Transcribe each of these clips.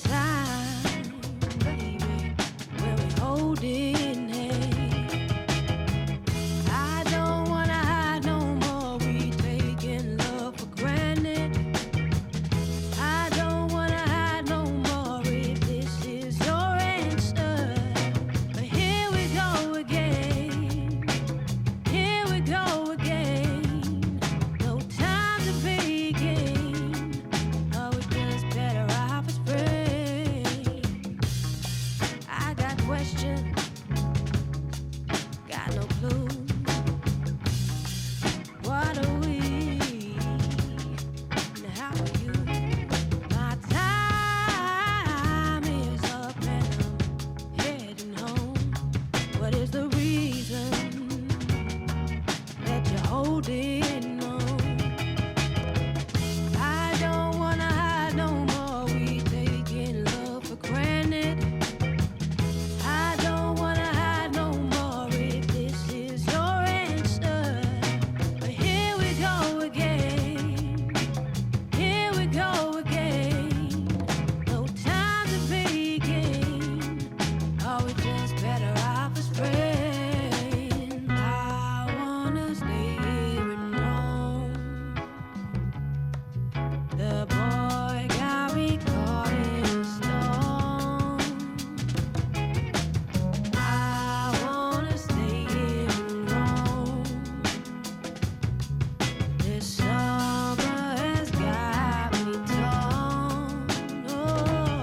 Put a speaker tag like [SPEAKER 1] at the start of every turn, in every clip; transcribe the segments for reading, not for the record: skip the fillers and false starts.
[SPEAKER 1] time, baby, where we holding hands. I don't wanna hide no more. We taking love for granted. I don't wanna hide no more if this is your answer. But here we go again. Here we go again. No time to begin. Oh, we just better off as friends. I got questions, got no clue. What are we? And how are you? My time is up and I'm heading home. What is the reason that you're holding on? I don't wanna hide no more. We taking love for granted. I don't wanna hide no more if this is your answer. But here we go again. Here we go again. No time to begin. Oh, we just better off as friends. I wanna stay here and roam. The boy got me caught in a storm. I wanna stay here and roam. This summer has got me torn. Oh,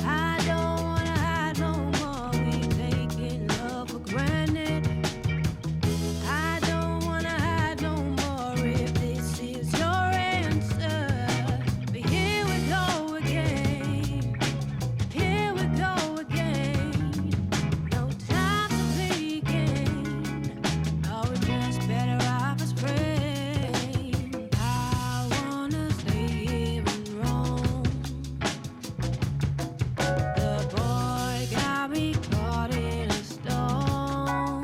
[SPEAKER 1] I don't wanna hide no more. We taking love for granted. I don't wanna hide no more if this is your answer. But here we go again. Here we go again. No time to begin. Oh, we just better off as friends. I wanna stay here and roam. The boy got me caught in a storm.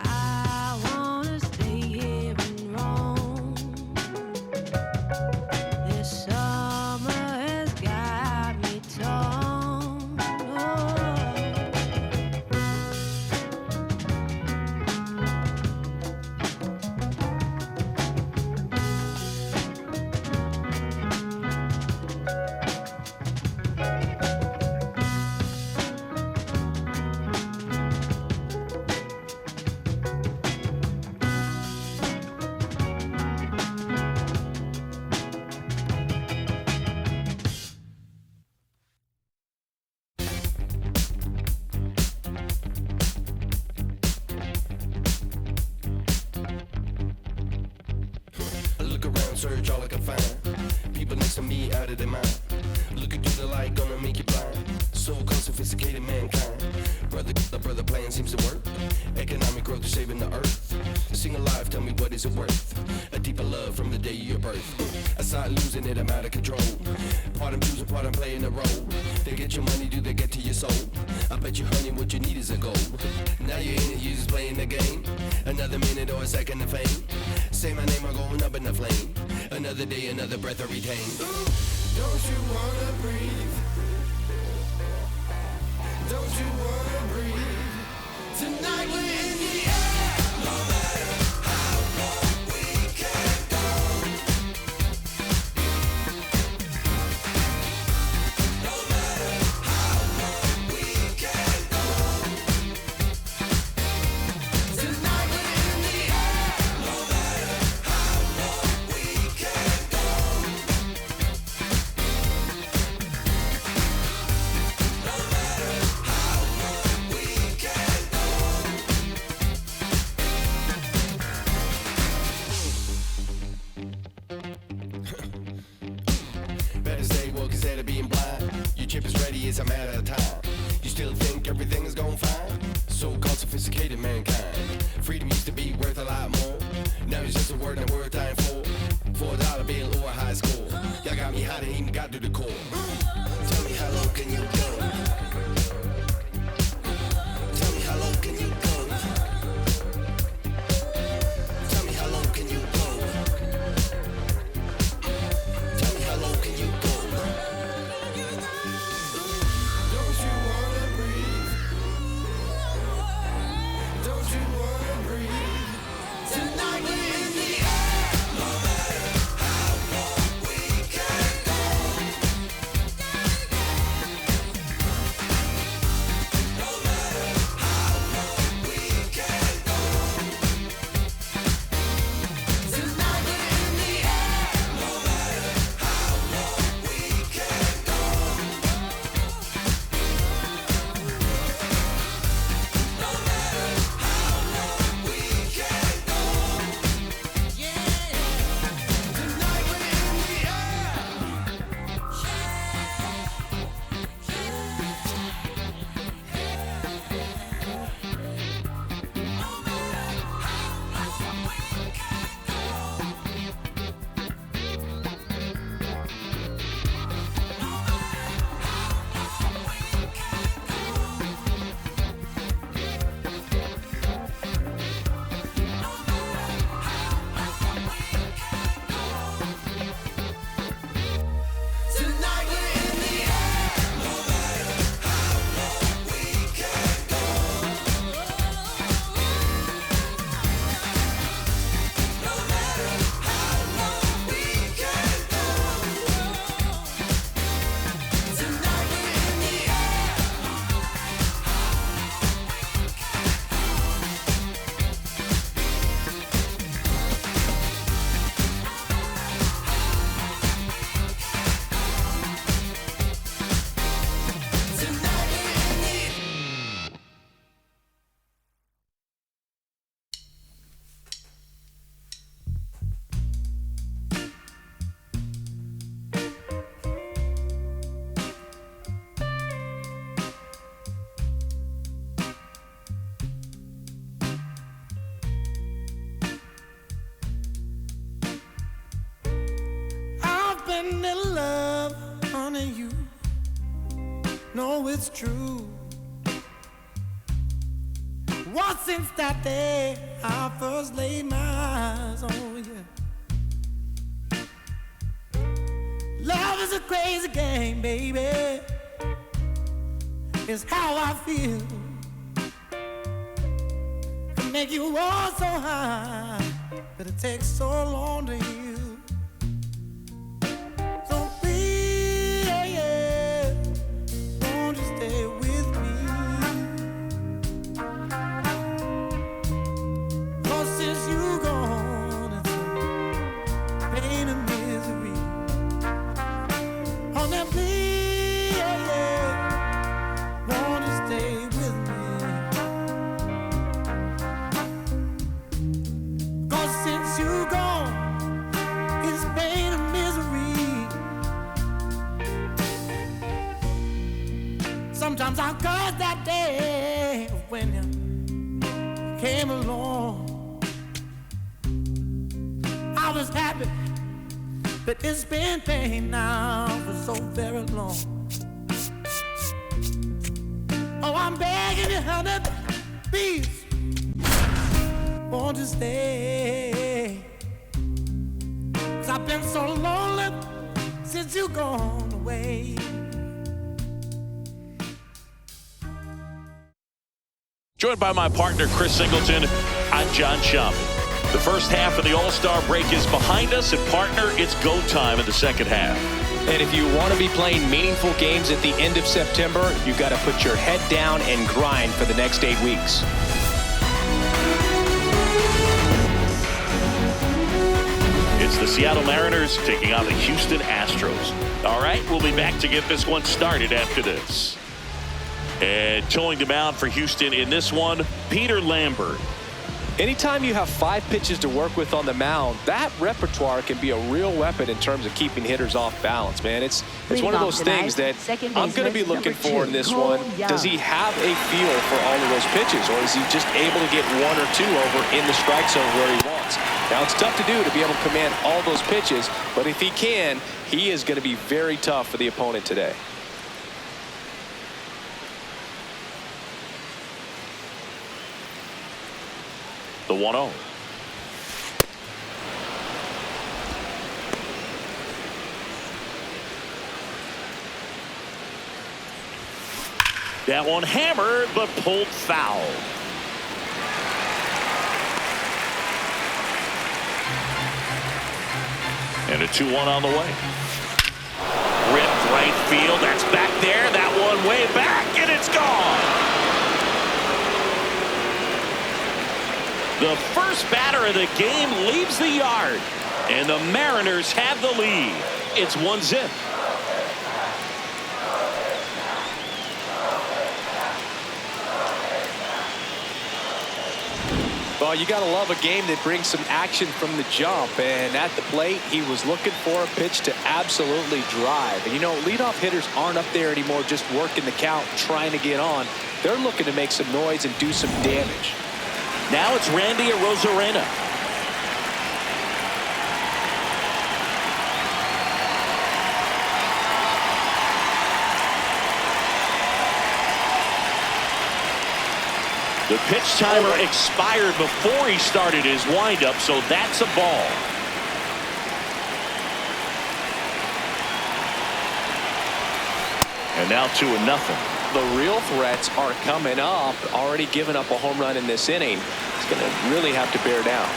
[SPEAKER 1] I wanna stay here and roam. This summer has got me torn. Oh.
[SPEAKER 2] I look around, search all I can find. People next to me out of their mind. Looking through the light, gonna make you blind. So-called sophisticated mankind. The brother plan seems to work. Economic growth is saving the earth. Sing alive, tell me what is it worth? A deeper love from the day of your birth. I start losing it, I'm out of control. Part I'm choosing, part I'm playing a role. They get your money, do they get to your soul? I bet you, honey, what you need is a goal. Now you're in it, you just playing the game. Another minute or a second of fame. Say my name, I'm going up in the flame. Another day, another breath I retain. Don't you wanna breathe? Don't you wanna breathe? Tonight we're in the air. No matter how long we can go. No matter how long we can go. Tonight we're in the air. No matter how long we can go. No matter how long we can go. Better stay woke instead of being blind. Your chip is ready, it's a matter of time. You still think everything is going fine? So-called sophisticated mankind. Freedom used to be worth a lot more. Now it's just a word and a word time for $4 bill or a high score. Y'all got me hot and even got to the core. Tell me how low can you go? Tell me how low can you go? Tell me how low can you go? Tell me how low can you
[SPEAKER 1] No, it's true. Once since that day I first laid my eyes on you. Love is a crazy game, baby. It's how I feel. Can make you all so high, but it takes so long to heal. So please, won't you stay with me? 'Cause since you gone, it's pain and misery. Oh, now please, won't you stay with me? 'Cause since you gone, it's pain and misery. Sometimes I curse that day when you came along. I was happy, but it's been pain now for so very long. Oh, I'm begging you, honey, please, won't you stay? 'Cause I've been so lonely since you gone away.
[SPEAKER 3] Joined by my partner, Chris Singleton, I'm John Schaub. The first half of the All-Star break is behind us, and partner, it's go time in the second half.
[SPEAKER 4] And if you want to be playing meaningful games at the end of September, you've got to put your head down and grind for the next 8 weeks.
[SPEAKER 3] It's the Seattle Mariners taking on the Houston Astros. All right, we'll be back to get this one started after this. And towing the mound for Houston in this one, Peter Lambert.
[SPEAKER 4] Anytime you have 5 pitches to work with on the mound, that repertoire can be a real weapon in terms of keeping hitters off balance, man. It's one of those things that I'm going to be looking for in this one. Does he have a feel for all of those pitches, or is he just able to get 1 or 2 over in the strike zone where he wants? Now, it's tough to do to be able to command all those pitches, but if he can, he is going to be very tough for the opponent today.
[SPEAKER 3] The 1-0. That one hammered, but pulled foul. And a 2-1 on the way. Ripped right field. That's back there. That one way back, and it's gone. The first batter of the game leaves the yard, and the Mariners have the lead. It's 1-0.
[SPEAKER 4] Well, you got to love a game that brings some action from the jump, and at the plate, he was looking for a pitch to absolutely drive. And, you know, leadoff hitters aren't up there anymore just working the count, trying to get on. They're looking to make some noise and do some damage.
[SPEAKER 3] Now it's Randy Arozarena. The pitch timer expired before he started his windup, so that's a ball. And now 2-0.
[SPEAKER 4] The real threats are coming up. Already given up a home run in this inning. He's going to really have to bear down.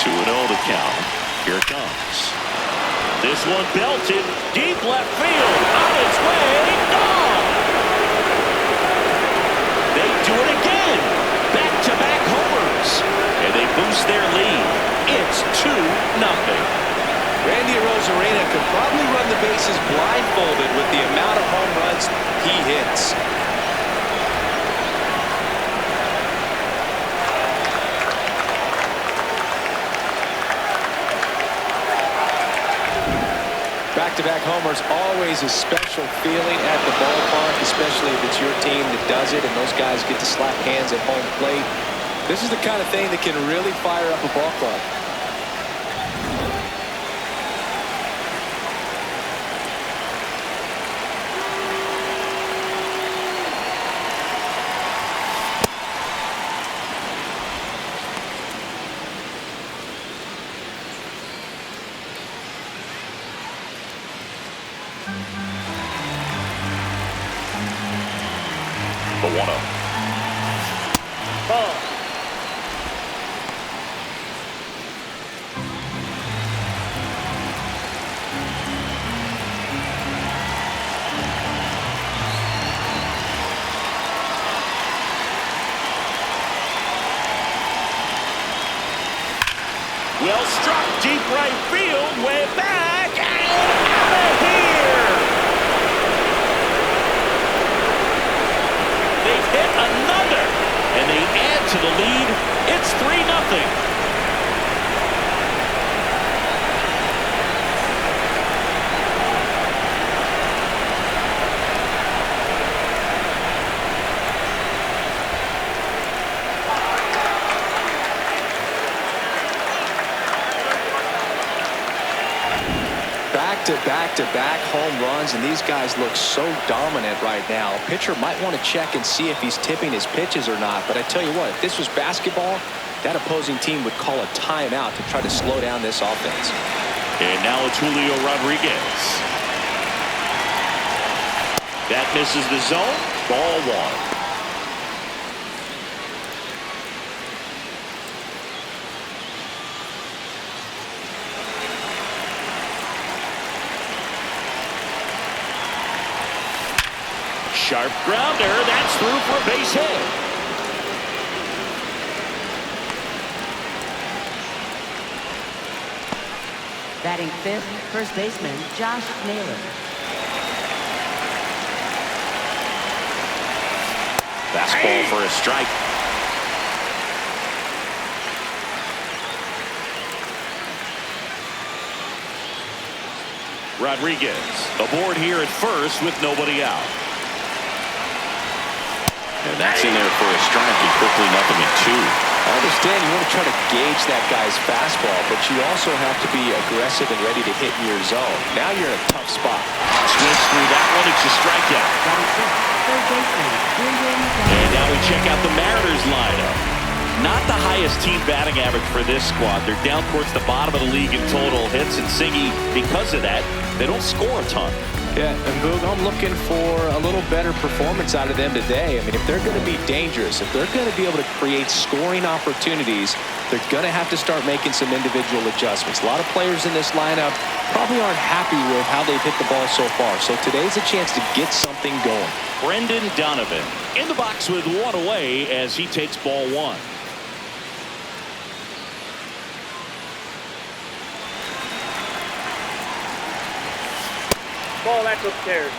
[SPEAKER 3] 2-0 to count. Here it comes. This one belted deep left field. On its way, gone. They do it again. Back-to-back homers. And they boost their lead. It's 2-0.
[SPEAKER 4] Randy Arozarena could probably run the bases blindfolded with the amount of home runs he hits. Back-to-back homers, always a special feeling at the ballpark, especially if it's your team that does it and those guys get to slap hands at home plate. This is the kind of thing that can really fire up a ball club.
[SPEAKER 3] The 1-0.
[SPEAKER 4] Ball.
[SPEAKER 3] Well struck, deep right field, way back, and out of here! They've hit another, and they add to the lead. It's 3-0.
[SPEAKER 4] Back-to-back home runs, and these guys look so dominant right now. A pitcher might want to check and see if he's tipping his pitches or not, but I tell you what, if this was basketball, that opposing team would call a timeout to try to slow down this offense.
[SPEAKER 3] And now it's Julio Rodriguez. That misses the zone. Ball 1. Sharp grounder. That's through for a base hit.
[SPEAKER 5] Batting fifth, first baseman Josh Naylor.
[SPEAKER 3] Fastball for a strike. Rodriguez aboard here at first with nobody out. And that's in there for a strike, and quickly 0-2.
[SPEAKER 4] I understand you want to try to gauge that guy's fastball, but you also have to be aggressive and ready to hit in your zone. Now you're in a tough spot.
[SPEAKER 3] Swings through that one. It's a strikeout.
[SPEAKER 5] Third baseman
[SPEAKER 3] And now we check out the Mariners lineup. Not the highest team batting average for this squad. They're down towards the bottom of the league in total hits, and Siggy, because of that, they don't score a ton.
[SPEAKER 4] Yeah, and Boog, I'm looking for a little better performance out of them today. I mean, if they're going to be dangerous, if they're going to be able to create scoring opportunities, they're going to have to start making some individual adjustments. A lot of players in this lineup probably aren't happy with how they've hit the ball so far. So today's a chance to get something going.
[SPEAKER 3] Brendan Donovan in the box with one away as he takes ball 1.
[SPEAKER 6] Ball, that's upstairs.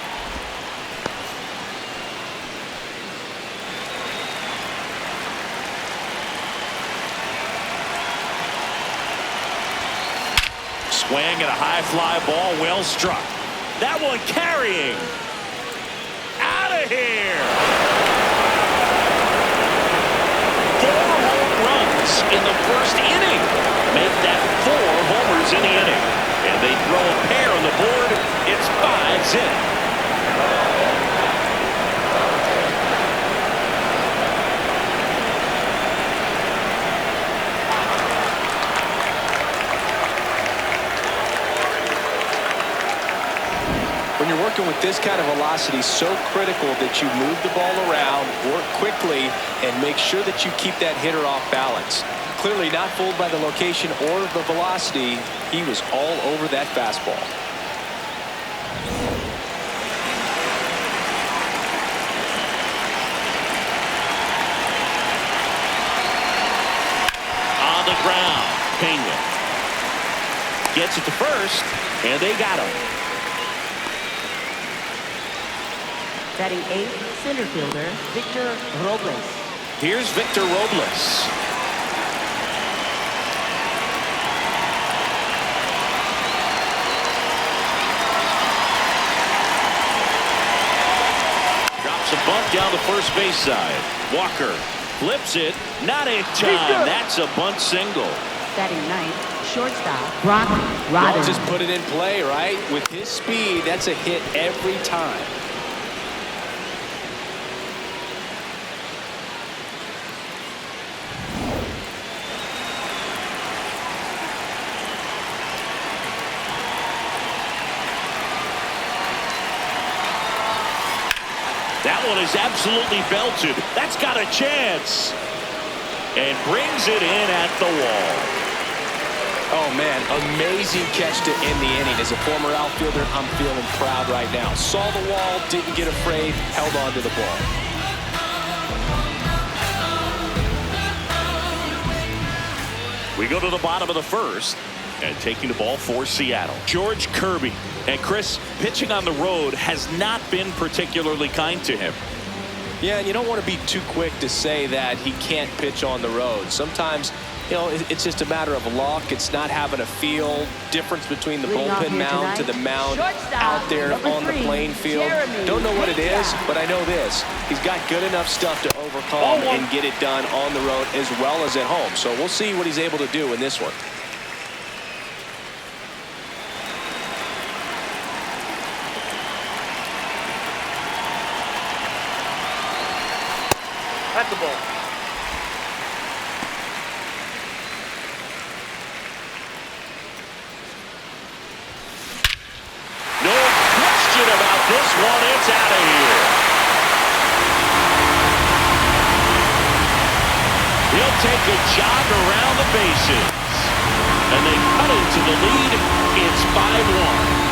[SPEAKER 3] Swing and a high fly ball, well struck. That one carrying. Out of here. 4 home runs in the first inning. Make that 4 homers in the inning. And they throw a pair on the board. It's 5-0.
[SPEAKER 4] When you're working with this kind of velocity, so critical that you move the ball around, work quickly, and make sure that you keep that hitter off balance. Clearly not fooled by the location or the velocity. He was all over that fastball.
[SPEAKER 3] On the ground, Pena gets it to first, and they got him.
[SPEAKER 5] Batting eighth, center fielder Victor Robles.
[SPEAKER 3] Here's Victor Robles. Drops a bunt down the first base side. Walker Flips it. Not in time. That's a bunt single.
[SPEAKER 5] Batting ninth, shortstop, Brock Rodden.
[SPEAKER 4] Just put it in play, right? With his speed, that's a hit every time.
[SPEAKER 3] That one is absolutely belted. That's got a chance. And brings it in at the wall.
[SPEAKER 4] Oh, man, amazing catch to end the inning. As a former outfielder, I'm feeling proud right now. Saw the wall, didn't get afraid, held on to the ball.
[SPEAKER 3] We go to the bottom of the first. And taking the ball for Seattle, George Kirby. And Chris, pitching on the road has not been particularly kind to him.
[SPEAKER 4] Yeah, and you don't want to be too quick to say that he can't pitch on the road. Sometimes, you know, it's just a matter of luck. It's not having a feel. Difference between the bullpen mound to the mound out there on the playing field. Don't know what it is, but I know this. He's got good enough stuff to overcome and get it done on the road as well as at home. So we'll see what he's able to do in this one.
[SPEAKER 6] At the ball.
[SPEAKER 3] No question about this one. It's out of here. He'll take a jog around the bases. And they cut into the lead. It's 5-1.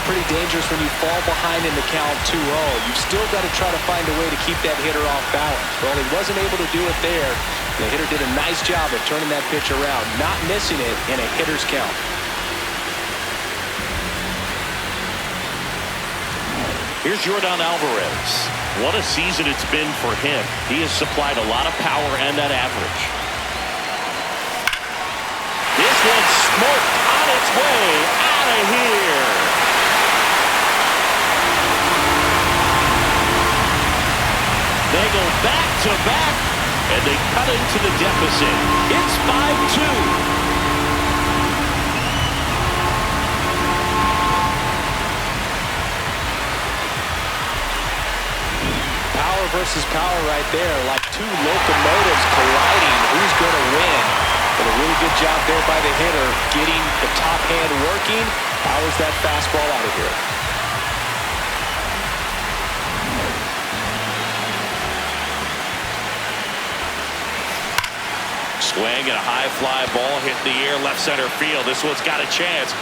[SPEAKER 4] Pretty dangerous when you fall behind in the count 2-0. You've still got to try to find a way to keep that hitter off balance. Well, he wasn't able to do it there. The hitter did a nice job of turning that pitch around, not missing it in a hitter's count.
[SPEAKER 3] Here's Yordan Alvarez. What a season it's been for him. He has supplied a lot of power and that average. This one's smoked on its way out of here. They go back-to-back, and they cut into the deficit. It's 5-2.
[SPEAKER 4] Power versus power right there, like two locomotives colliding. Who's going to win? But a really good job there by the hitter, getting the top hand working. Powers that fastball out of here.
[SPEAKER 3] Swing and a high fly ball hit the air left center field. This one's got a chance.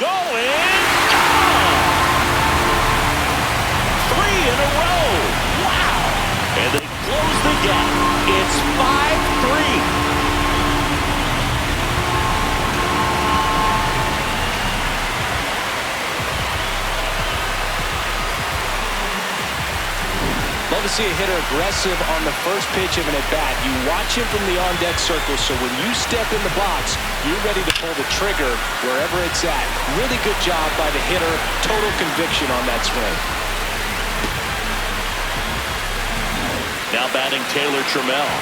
[SPEAKER 3] Going. Oh! 3 in a row. Wow. And they close the gap. It's 5-3.
[SPEAKER 4] Love to see a hitter aggressive on the first pitch of an at-bat. You watch him from the on-deck circle, so when you step in the box, you're ready to pull the trigger wherever it's at. Really good job by the hitter. Total conviction on that swing.
[SPEAKER 3] Now batting Taylor Trammell.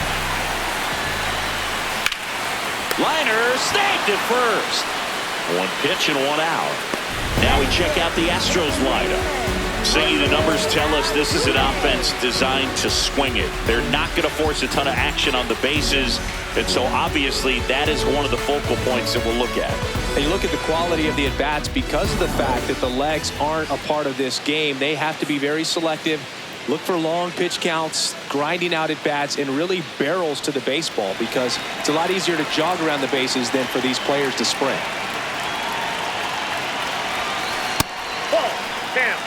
[SPEAKER 3] Liner snagged at first. One pitch and one out. Now we check out the Astros lineup. Siggy, the numbers tell us this is an offense designed to swing it. They're not going to force a ton of action on the bases, and so obviously that is one of the focal points that we'll look at.
[SPEAKER 4] And you look at the quality of the at-bats because of the fact that the legs aren't a part of this game. They have to be very selective, look for long pitch counts, grinding out at-bats, and really barrels to the baseball because it's a lot easier to jog around the bases than for these players to sprint.
[SPEAKER 6] Ball. Down.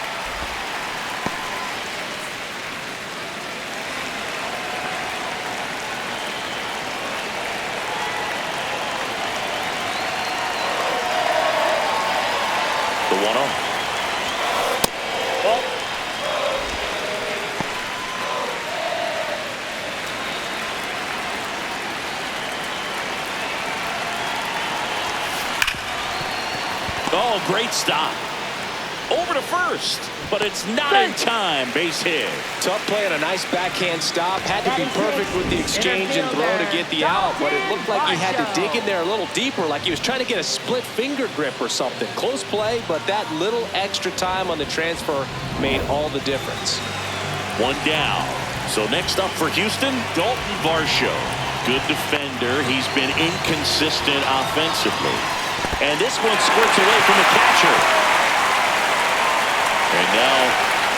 [SPEAKER 3] The 1-0.
[SPEAKER 6] Ball.
[SPEAKER 3] Oh, great stop. Over to first, but it's not in time. Base hit.
[SPEAKER 4] Tough play and a nice backhand stop. Had to be perfect with the exchange and throw to get the out, but it looked like he had to dig in there a little deeper, like he was trying to get a split finger grip or something. Close play, but that little extra time on the transfer made all the difference.
[SPEAKER 3] One down. So next up for Houston, Dalton Varsho. Good defender. He's been inconsistent offensively. And this one squirts away from the catcher. And now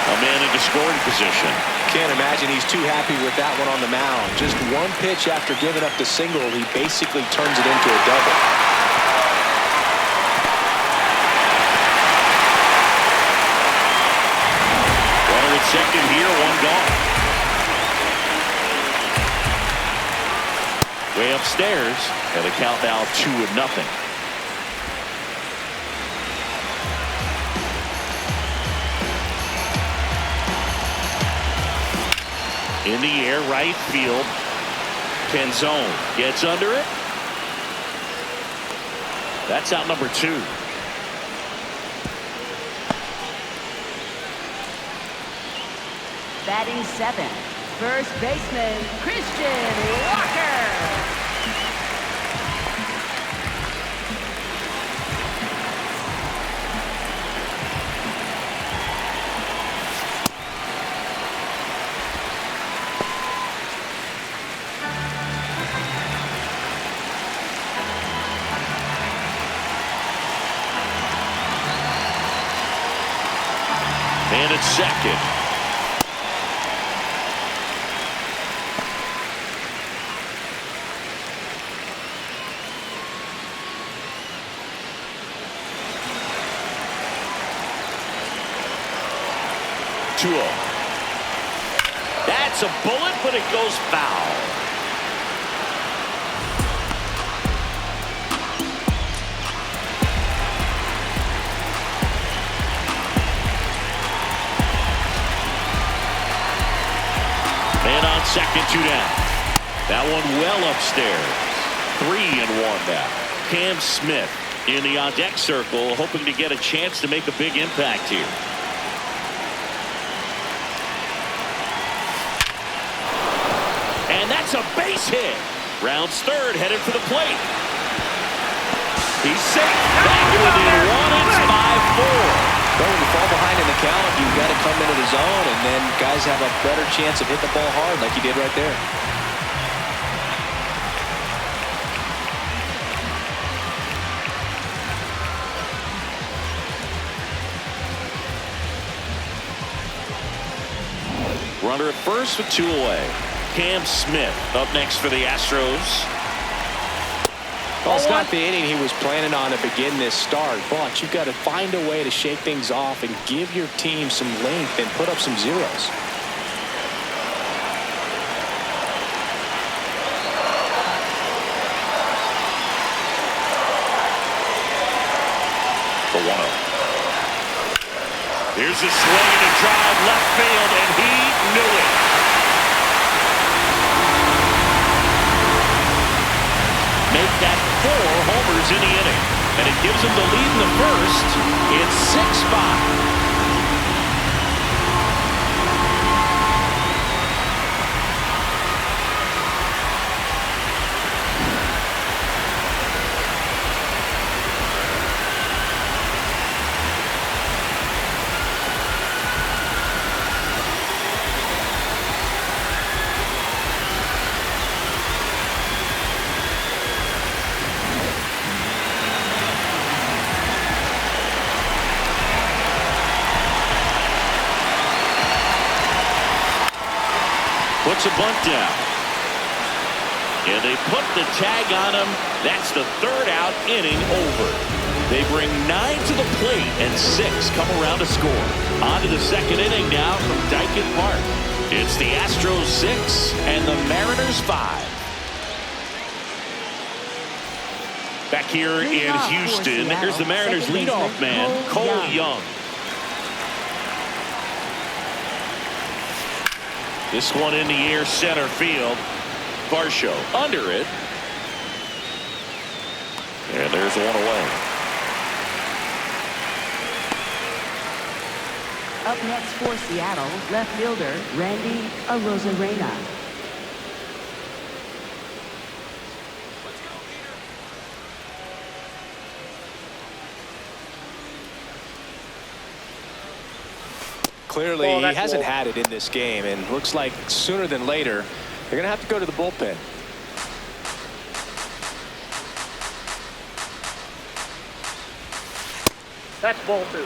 [SPEAKER 3] a man into scoring position.
[SPEAKER 4] Can't imagine he's too happy with that one on the mound. Just one pitch after giving up the single, he basically turns it into a double.
[SPEAKER 3] Runner at second here, one gone. Way upstairs, and the count now 2-0. In the air, right field. Canzone gets under it. That's out number 2.
[SPEAKER 5] Batting 7th, first baseman Christian Walker.
[SPEAKER 3] And it's second. That's a bullet, but it goes foul. Man on second, 2 down. That one well upstairs. 3-1 now. Cam Smith in the on-deck circle, hoping to get a chance to make a big impact here. And that's a base hit. Rounds third, headed for the plate. He's safe. Back within 1. It's 5-4.
[SPEAKER 4] Well, when you fall behind in the count, you've got to come into the zone, and then guys have a better chance of hitting the ball hard like he did right there.
[SPEAKER 3] Runner at first with 2 away. Cam Smith up next for the Astros.
[SPEAKER 4] Well, it's not the inning he was planning on to begin this start, but you've got to find a way to shake things off and give your team some length and put up some zeros.
[SPEAKER 3] The 1-0. Here's a swing and a drive left field, and he knew it. Make that 4 homers in the inning, and it gives him the lead in the first. It's 6-5. Puts a bunt down. And they put the tag on him. That's the 3rd out, inning over. They bring 9 to the plate and 6 come around to score. On to the 2nd inning now from Daikin Park. It's the Astros 6 and the Mariners 5. Back here in Houston, here's the Mariners leadoff man, Cole Young. This one in the air, center field. Varsho under it. And there's 1 away.
[SPEAKER 5] Up next for Seattle, left fielder Randy Arozarena.
[SPEAKER 4] Clearly, he hasn't had it in this game, and looks like sooner than later, they're going to have to go to the bullpen.
[SPEAKER 6] That's ball 2.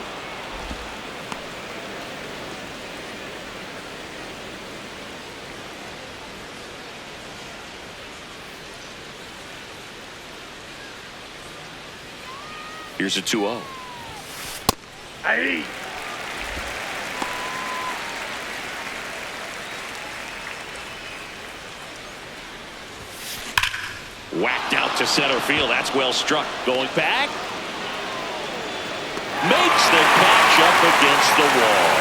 [SPEAKER 3] Here's a 2-0.
[SPEAKER 6] Hey.
[SPEAKER 3] Whacked out to center field. That's well struck. Going back. Makes the catch up against the wall.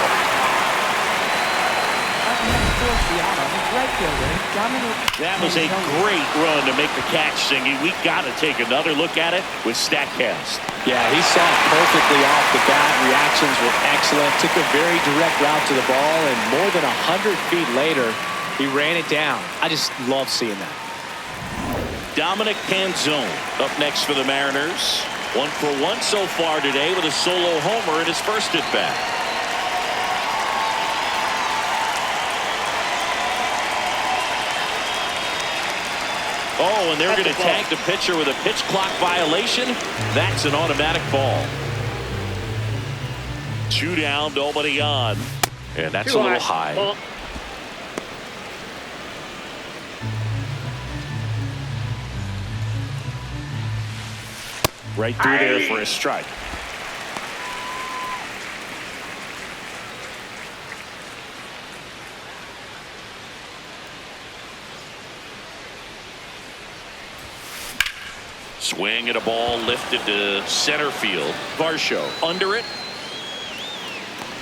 [SPEAKER 5] Up next for Seattle, right fielder Dominic.
[SPEAKER 3] That was a great run to make the catch, Singy. We got to take another look at it with StatCast.
[SPEAKER 4] Yeah, he saw it perfectly off the bat. Reactions were excellent. Took a very direct route to the ball, and more than 100 feet later, he ran it down. I just love seeing that.
[SPEAKER 3] Dominic Canzone up next for the Mariners. 1 for 1 so far today with a solo homer in his first at bat. Oh, and they're going to tag the pitcher with a pitch clock violation. That's an automatic ball. 2 down, nobody on. And that's a little high.
[SPEAKER 6] Ball.
[SPEAKER 3] Right through there for a strike. Swing at a ball lifted to center field. Varsho under it.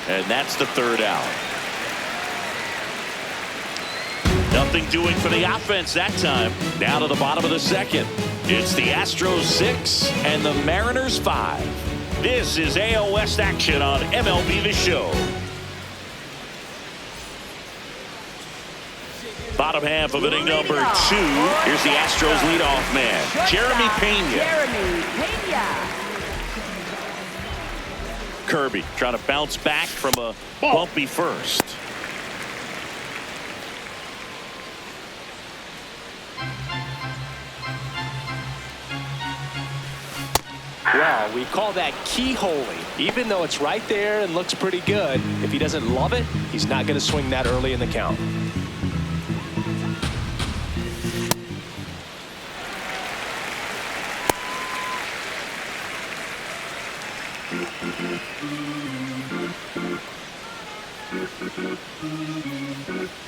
[SPEAKER 3] And that's the 3rd out. Nothing doing for the offense that time. Down to the bottom of the 2nd. It's the Astros 6 and the Mariners 5. This is AL West action on MLB The Show. Bottom half of inning number 2. Here's the Astros leadoff man, Jeremy Pena. Kirby trying to bounce back from a bumpy first.
[SPEAKER 4] Well, we call that keyholing. Even though it's right there and looks pretty good, if he doesn't love it, he's not going to swing that early in the count.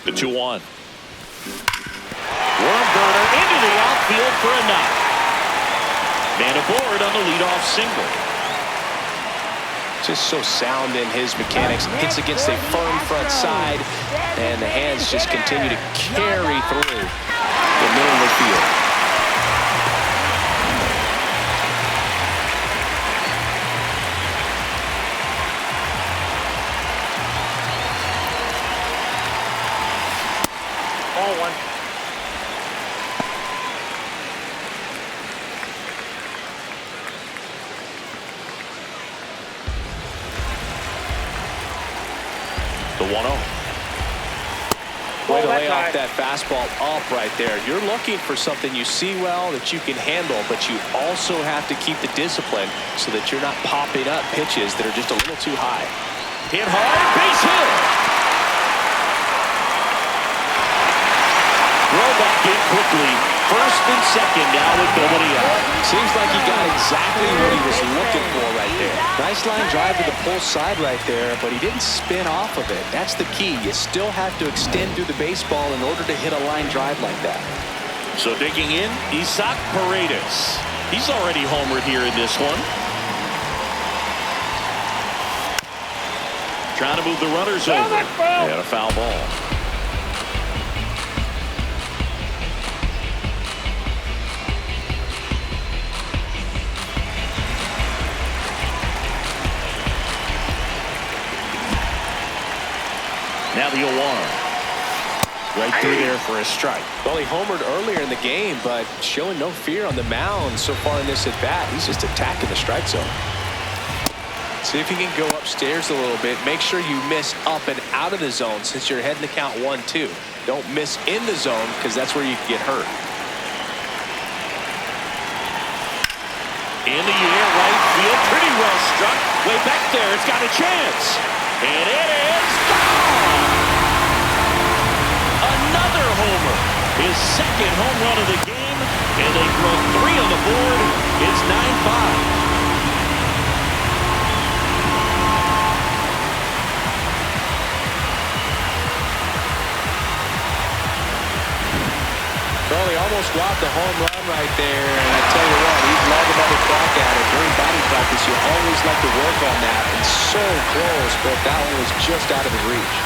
[SPEAKER 3] The 2-1. Worm burner into the outfield for a knock. Man aboard on the leadoff single.
[SPEAKER 4] Just so sound in his mechanics. Hits against a firm front side, and the hands just continue to carry through the middle of the field.
[SPEAKER 6] Ball 1.
[SPEAKER 3] The 1-0.
[SPEAKER 4] Way to lay off that fastball up right there. You're looking for something you see well that you can handle, but you also have to keep the discipline so that you're not popping up pitches that are just a little too high.
[SPEAKER 3] Hit hard, base hit. Throw back in quickly. 1st and 2nd now with nobody out.
[SPEAKER 4] Seems like he got exactly what he was looking for right there. Nice line drive to the pull side right there, but he didn't spin off of it. That's the key. You still have to extend through the baseball in order to hit a line drive like that.
[SPEAKER 3] So digging in, Isaac Paredes. He's already homered here in this one. Trying to move the runners over. And a foul ball. Now the 0-1. Right through there for a strike.
[SPEAKER 4] Well, he homered earlier in the game, but showing no fear on the mound so far in this at-bat. He's just attacking the strike zone. See if you can go upstairs a little bit. Make sure you miss up and out of the zone since you're heading to count 1-2. Don't miss in the zone because that's where you can get hurt.
[SPEAKER 3] In the air, right field, pretty well struck. Way back there, it's got a chance. And it is gone! Another homer. His second home run of the game, and they throw 3 on the board. It's 9-5.
[SPEAKER 4] Well, he almost dropped the home run right there, and I tell you what, he'd love another crack at it. During batting practice, you always like to work on that, and so close, but that one was just out of his reach.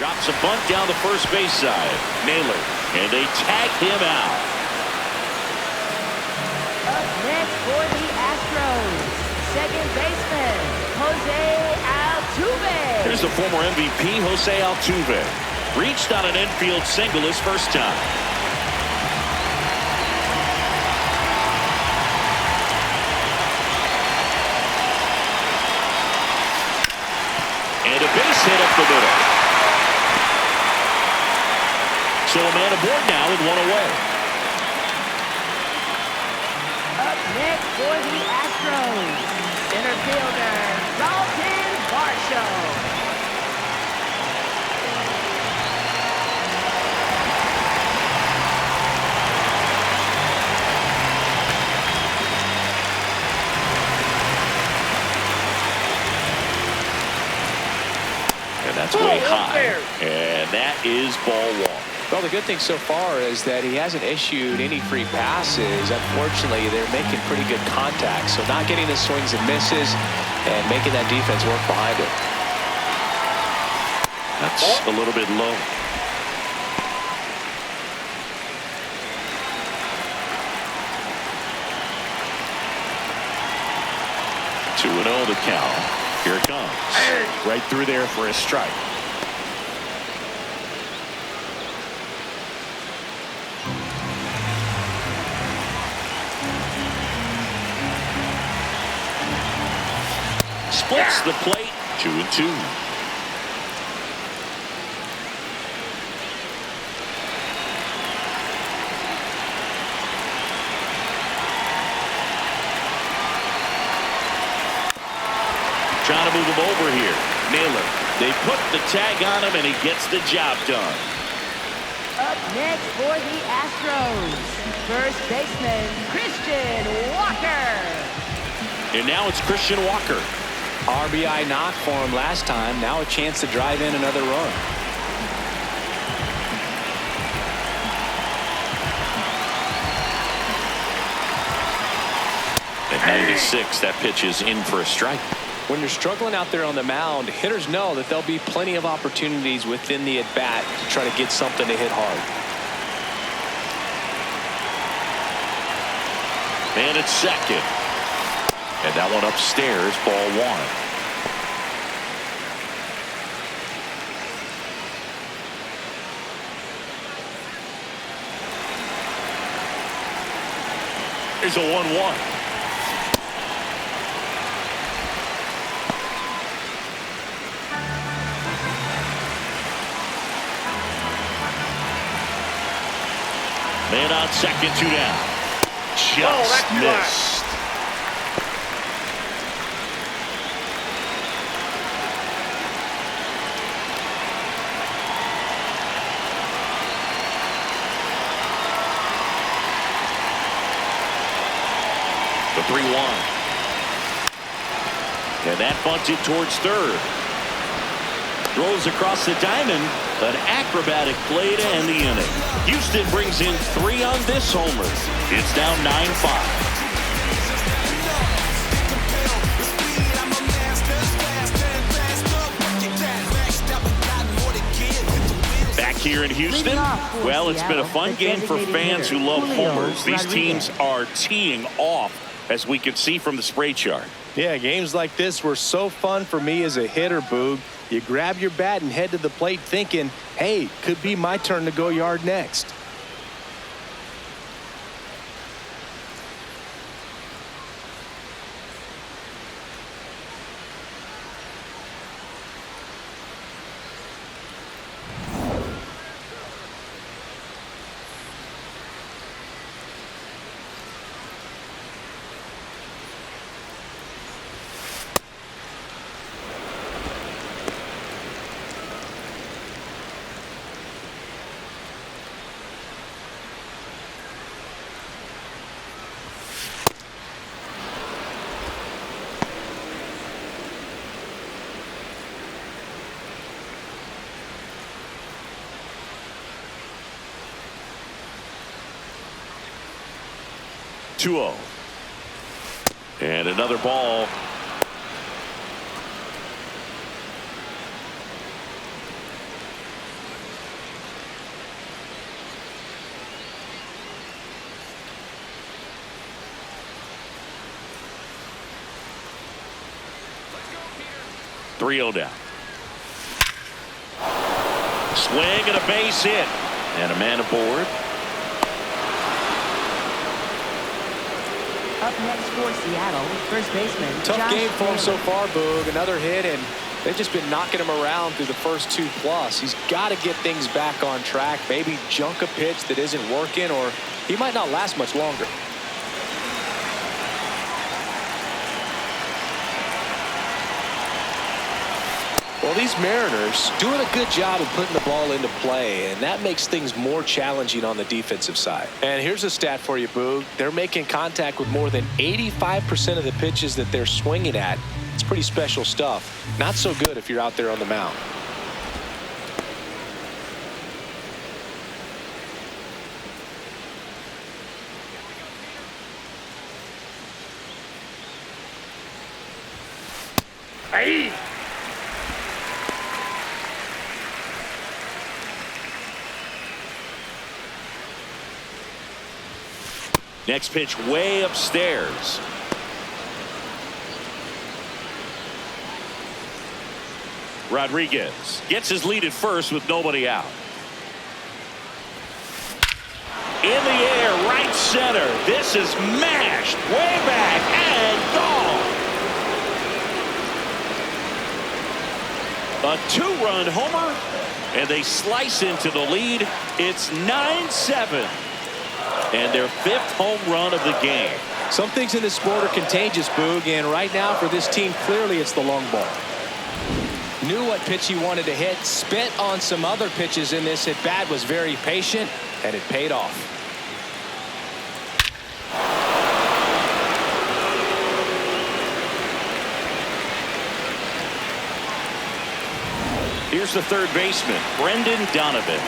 [SPEAKER 3] Drops a bunt down the first base side. Naylor, and they tag him out.
[SPEAKER 5] Up next for the Astros, second baseman, Jose Altuve.
[SPEAKER 3] Here's the former MVP, Jose Altuve. Reached on an infield single his first time. And a base hit up the middle. So a man aboard now with 1 away.
[SPEAKER 5] Next for the Astros, center fielder, Dalton Varsho.
[SPEAKER 3] And that's way high. And that is ball 1.
[SPEAKER 4] Well, the good thing so far is that he hasn't issued any free passes. Unfortunately, they're making pretty good contact, so not getting the swings and misses and making that defense work behind it.
[SPEAKER 3] That's a little bit low. Two 2-0 the count. Here it comes. Right through there for a strike. Splits the plate. 2-2. Trying to move him over here. Naylor. They put the tag on him and he gets the job done.
[SPEAKER 5] Up next for the Astros, first baseman Christian Walker.
[SPEAKER 3] And now it's Christian Walker.
[SPEAKER 4] RBI knock for him last time. Now a chance to drive in another run.
[SPEAKER 3] At 96, that pitch is in for a strike.
[SPEAKER 4] When you're struggling out there on the mound, hitters know that there'll be plenty of opportunities within the at-bat to try to get something to hit hard.
[SPEAKER 3] And it's second. And that one upstairs, ball 1. There's a 1-1. Man on second, 2 down. Just missed. The 3-1. And that bunted towards third. Throws across the diamond. An acrobatic play to end the inning. Houston brings in 3 on this homer. It's now 9-5. Back here in Houston. Well, it's been a fun game for fans who love homers. These teams are teeing off, as we can see from the spray chart.
[SPEAKER 4] Yeah, games like this were so fun for me as a hitter, Boog. You grab your bat and head to the plate thinking, hey, could be my turn to go yard next.
[SPEAKER 3] And another ball. Three 0 down. Swing and a base hit. And a man aboard.
[SPEAKER 5] Up next for Seattle, first baseman.
[SPEAKER 4] Tough game for him so far, Boog. Another hit, and they've just been knocking him around through the first 2+. He's got to get things back on track. Maybe junk a pitch that isn't working, or he might not last much longer. Well, these Mariners doing a good job of putting the ball into play, and that makes things more challenging on the defensive side. And here's a stat for you, Boog. They're making contact with more than 85% of the pitches that they're swinging at. It's pretty special stuff. Not so good if you're out there on the mound.
[SPEAKER 6] Hey!
[SPEAKER 3] Next pitch way upstairs. Rodriguez gets his lead at first with nobody out. In the air, right center. This is mashed way back and gone. A two-run homer, and they slice into the lead. It's 9-7. And their 5th home run of the game.
[SPEAKER 4] Some things in this sport are contagious, Boog, and right now for this team, clearly it's the long ball. Knew what pitch he wanted to hit, spit on some other pitches in this at bat, was very patient, and it paid off.
[SPEAKER 3] Here's the third baseman, Brendan Donovan.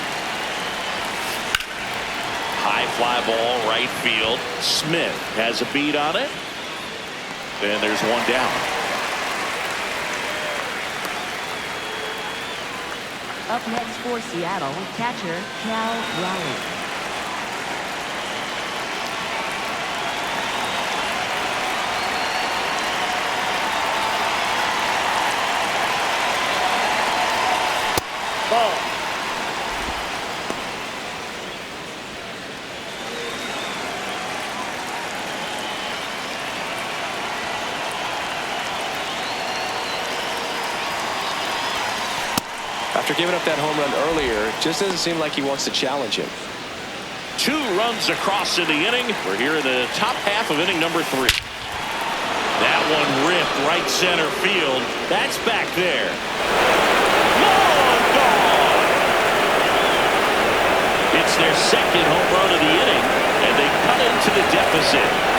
[SPEAKER 3] High fly ball, right field. Smith has a beat on it. And there's one down.
[SPEAKER 5] Up next for Seattle, catcher Cal Raleigh.
[SPEAKER 6] Ball.
[SPEAKER 4] After giving up that home run earlier, it just doesn't seem like he wants to challenge him.
[SPEAKER 3] 2 runs across in the inning. We're here in the top half of inning number 3. That one ripped right center field. That's back there. Long gone. It's their 2nd home run of the inning, and they cut into the deficit.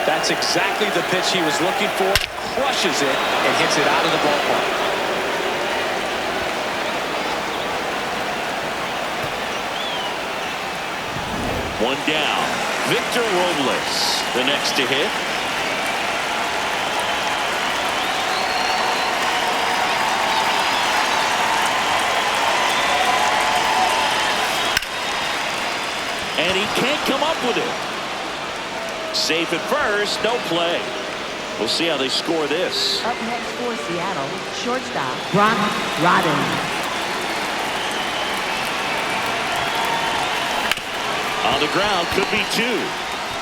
[SPEAKER 4] That's exactly the pitch he was looking for. Crushes it and hits it out of the ballpark.
[SPEAKER 3] One down. Victor Robles, the next to hit. And he can't come up with it. Safe at first, no play. We'll see how they score this.
[SPEAKER 5] Up next for Seattle, shortstop Bronx Rodden.
[SPEAKER 3] On the ground, could be two.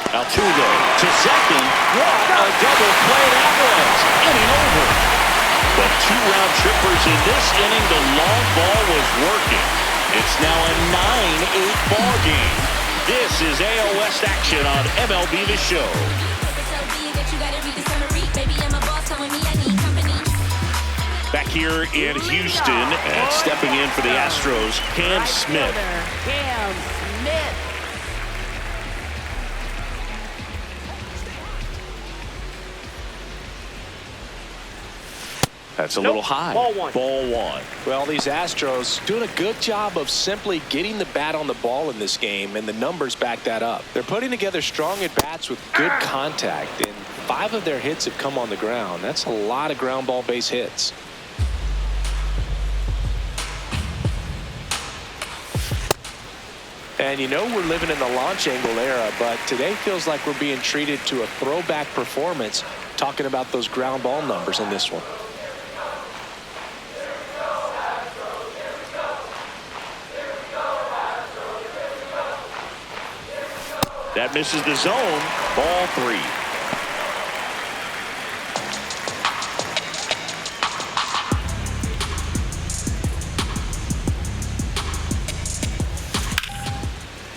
[SPEAKER 3] Altuve to second. What a double play that was. Inning over. But two round trippers in this inning. The long ball was working. It's now a 9-8 ball game. This is AL West action on MLB The Show. Back here in Houston, and stepping in for the Astros, Cam Smith.
[SPEAKER 1] Cam Smith.
[SPEAKER 3] That's a little high.
[SPEAKER 6] Ball one.
[SPEAKER 3] Ball one.
[SPEAKER 4] Well, these Astros doing a good job of simply getting the bat on the ball in this game, and the numbers back that up. They're putting together strong at-bats with good contact, and 5 of their hits have come on the ground. That's a lot of ground ball base hits. And you know we're living in the launch angle era, but today feels like we're being treated to a throwback performance, talking about those ground ball numbers in this one.
[SPEAKER 3] That misses the zone. Ball 3.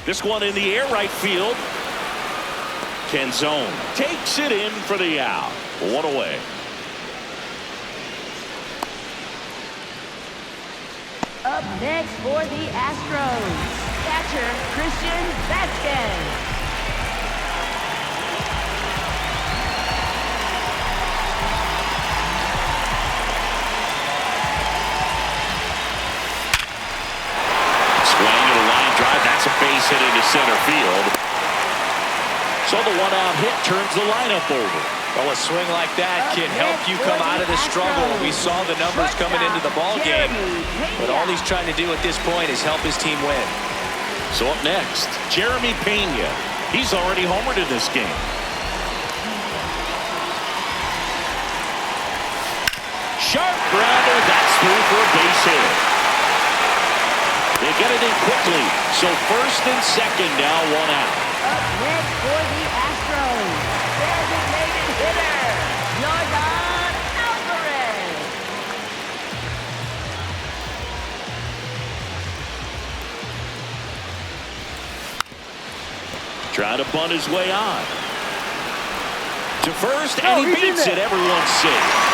[SPEAKER 3] This one in the air, right field. Canzone takes it in for the out. 1 away.
[SPEAKER 5] Up next for the Astros, catcher Christian Vasquez.
[SPEAKER 3] That's a base hit into center field. So the one-out hit turns the lineup over.
[SPEAKER 4] Well, a swing like that can help you come out of the struggle. We saw the numbers coming into the ball game, but all he's trying to do at this point is help his team win.
[SPEAKER 3] So up next, Jeremy Pena. He's already homered in this game. Sharp grounder. That's through for a base hit. They get it in quickly. So first and second now, 1 out.
[SPEAKER 5] Up next for the Astros, designated hitter, Jordan Alvarez.
[SPEAKER 3] Trying to bunt his way on. To first, and he beats it. Everyone's safe.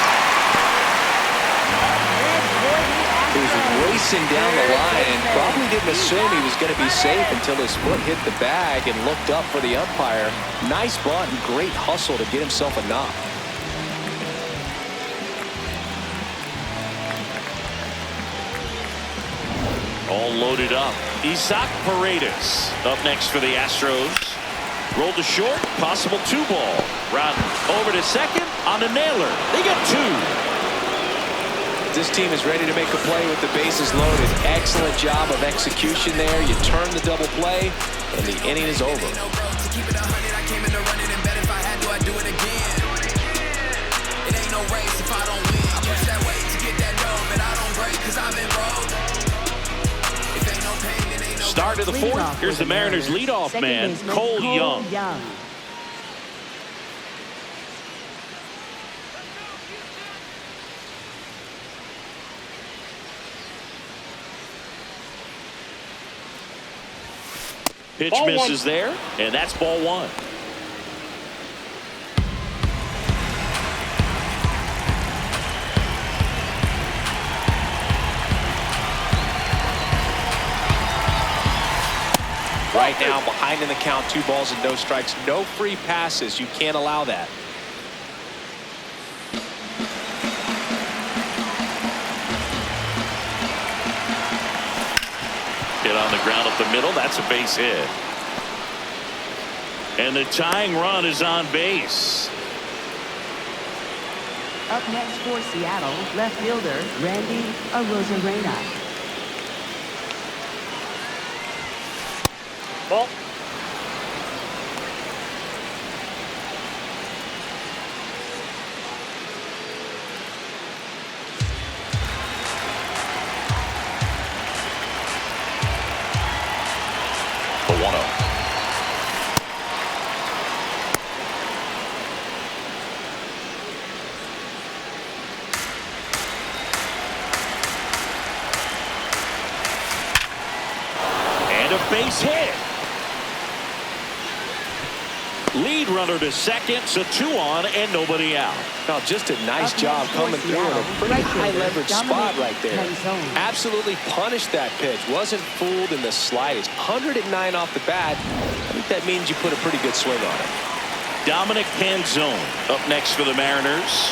[SPEAKER 4] He was racing down the line and probably didn't assume he was going to be safe until his foot hit the bag and looked up for the umpire. Nice bunt and great hustle to get himself a knock.
[SPEAKER 3] All loaded up. Isaac Paredes up next for the Astros. Rolled to short, possible 2-ball. Rodden over to second on a nailer. They got 2.
[SPEAKER 4] This team is ready to make a play with the bases loaded. Excellent job of execution there. You turn the double play, and the inning is over.
[SPEAKER 3] Start of the 4th. Here's the Mariners' leadoff man, Cole Young. Pitch
[SPEAKER 6] Ball
[SPEAKER 3] misses
[SPEAKER 6] 1.
[SPEAKER 3] there, and that's ball 1.
[SPEAKER 4] Right now, behind in the count, 2 balls and no strikes. No free passes. You can't allow that.
[SPEAKER 3] Hit on the ground up the middle. That's a base hit. And the tying run is on base.
[SPEAKER 5] Up next for Seattle, left fielder Randy Arozarena.
[SPEAKER 6] Ball.
[SPEAKER 3] The 1-0. Base hit. Lead runner to second, so 2 on and nobody out.
[SPEAKER 4] Now, just a nice job coming through in a pretty high leverage spot right there. Absolutely punished that pitch. Wasn't fooled in the slightest. 109 off the bat. I think that means you put a pretty good swing on it.
[SPEAKER 3] Dominic Panzone up next for the Mariners.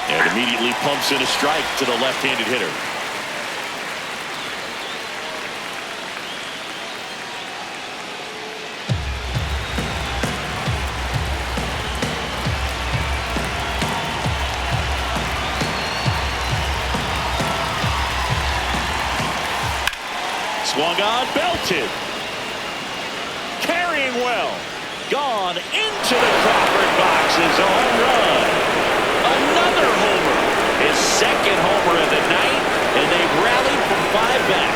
[SPEAKER 3] And immediately pumps in a strike to the left-handed hitter. Swung on, belted. Carrying well. Gone into the Crawford box is a home run. Another homer. His second homer of the night, and they've rallied from 5 back.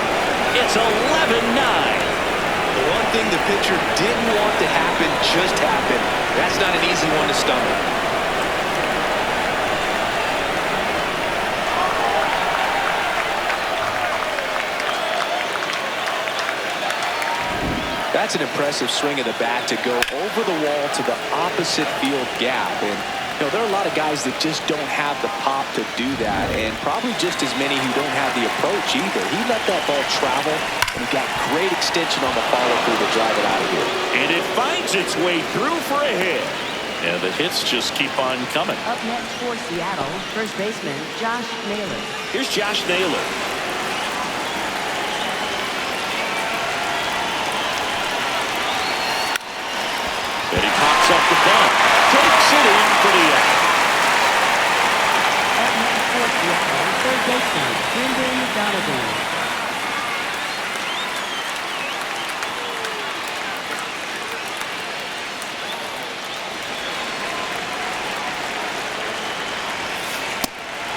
[SPEAKER 3] It's 11-9.
[SPEAKER 4] The one thing the pitcher didn't want to happen just happened. That's not an easy one to stomach. That's an impressive swing of the bat to go over the wall to the opposite field gap. And you know, there are a lot of guys that just don't have the pop to do that, and probably just as many who don't have the approach either. He let that ball travel, and he got great extension on the follow-through to drive it out of here.
[SPEAKER 3] And it finds its way through for a hit. And the hits just keep on coming.
[SPEAKER 5] Up next for Seattle, first baseman Josh Naylor.
[SPEAKER 3] Here's Josh Naylor. And he pops up the bunt. Takes it in for the out.
[SPEAKER 5] Up next for Seattle, third baseman Brendan Donovan.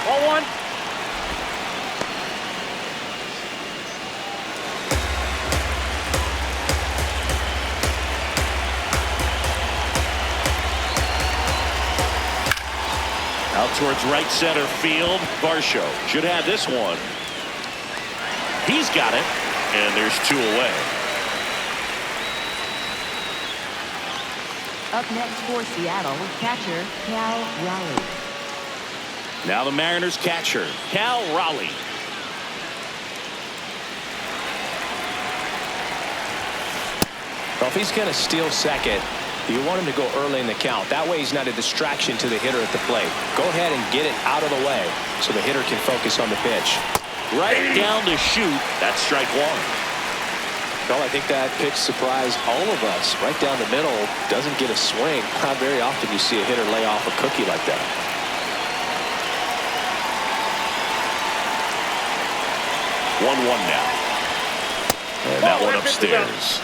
[SPEAKER 6] Ball 1.
[SPEAKER 3] Out towards right center field. Varsho should have this one. He's got it, and there's 2 away.
[SPEAKER 5] Up next for Seattle, catcher Cal Raleigh.
[SPEAKER 3] Now the Mariners catcher, Cal Raleigh.
[SPEAKER 4] Well, if he's going to steal second, you want him to go early in the count. That way he's not a distraction to the hitter at the plate. Go ahead and get it out of the way so the hitter can focus on the pitch.
[SPEAKER 3] Right down to shoot. That's strike 1.
[SPEAKER 4] Well, I think that pitch surprised all of us. Right down the middle, doesn't get a swing. Not very often you see a hitter lay off a cookie like that.
[SPEAKER 3] One now. And that one upstairs.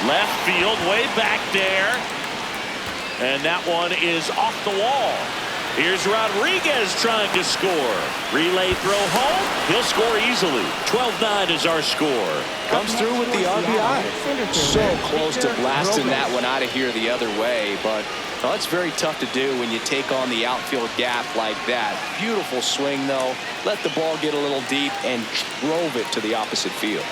[SPEAKER 3] Left field, way back there. And that one is off the wall. Here's Rodriguez trying to score. Relay throw home. He'll score easily. 12-9 is our score.
[SPEAKER 4] Comes through with the RBI. So close to blasting that one out of here the other way, but well, that's very tough to do when you take on the outfield gap like that. Beautiful swing, though. Let the ball get a little deep and drove it to the opposite field.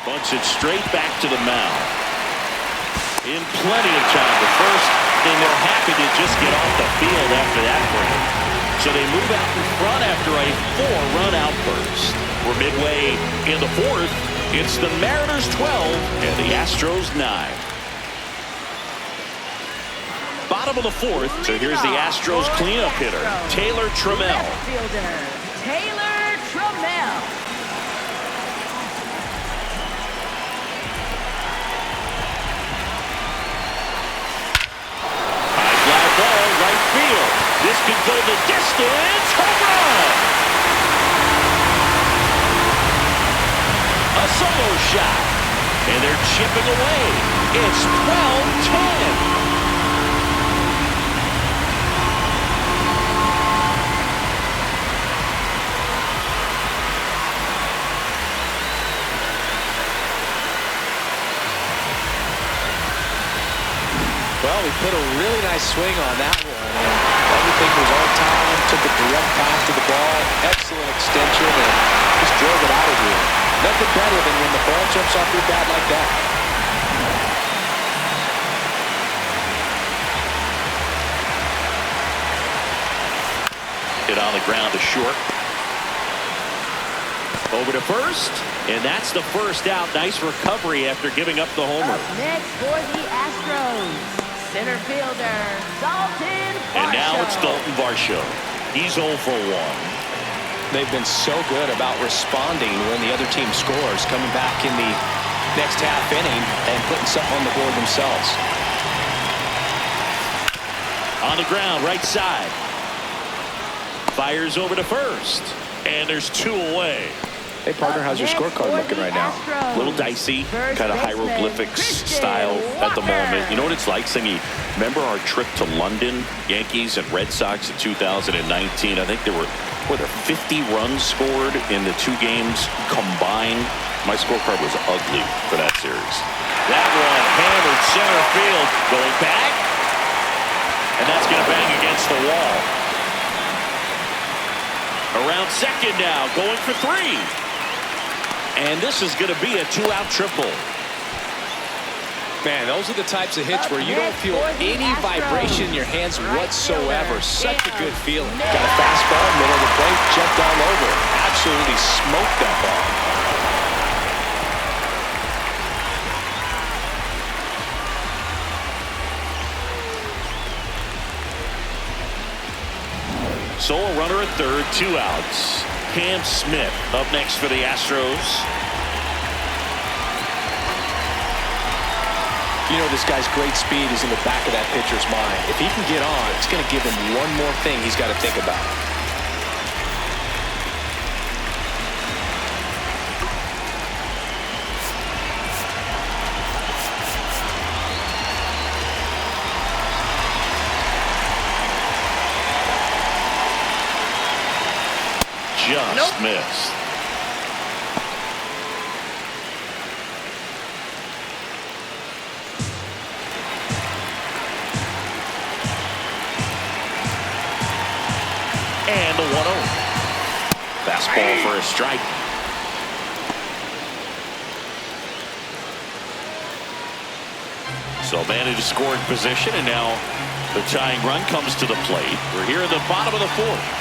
[SPEAKER 3] Bunts it straight back to the mound. In plenty of time to first, and they're happy to just get off the field after that break. So they move out in front after a 4-run outburst. We're midway in the fourth. It's the Mariners 12 and the Astros 9. Bottom of the fourth. So here's the Astros cleanup hitter, Taylor Trammell.
[SPEAKER 5] Left fielder, Taylor Trammell.
[SPEAKER 3] High fly ball, right field. This could go the distance. Home run! A solo shot. And they're chipping away. It's 12-10.
[SPEAKER 4] Well, he put a really nice swing on that one. Everything was on time, took a direct pass to the ball, excellent extension, and just drove it out of here. Nothing better than when the ball jumps off your bat like that.
[SPEAKER 3] Hit on the ground to short. Over to first, and that's the first out. Nice recovery after giving up the homer.
[SPEAKER 5] Up next for the Astros, center fielder, Dalton Varsho.
[SPEAKER 3] And now it's Dalton Varsho. He's 0 for 1.
[SPEAKER 4] They've been so good about responding when the other team scores, coming back in the next half inning and putting something on the board themselves.
[SPEAKER 3] On the ground, right side. Fires over to first, and there's 2 away.
[SPEAKER 4] Hey, partner, how's your scorecard looking right now?
[SPEAKER 3] A little dicey, kind of hieroglyphics style at the moment. You know what it's like, Singy? Remember our trip to London, Yankees and Red Sox in 2019? I think there were 50 runs scored in the 2 games combined. My scorecard was ugly for that series. That one hammered center field, going back, and that's going to bang against the wall. Around second now, going for 3. And this is going to be a 2-out triple.
[SPEAKER 4] Man, those are the types of hits where you don't feel any vibration in your hands whatsoever. Such a good feeling. Got a fastball, middle of the plate, jumped all over. Absolutely smoked that ball.
[SPEAKER 3] So a runner at third, 2 outs. Cam Smith up next for the Astros.
[SPEAKER 4] You know, this guy's great speed is in the back of that pitcher's mind. If he can get on, it's going to give him one more thing he's got to think about.
[SPEAKER 3] Just missed. And the 1-0. Fastball for a strike. So managed to score in position, and now the tying run comes to the plate. We're here at the bottom of the fourth.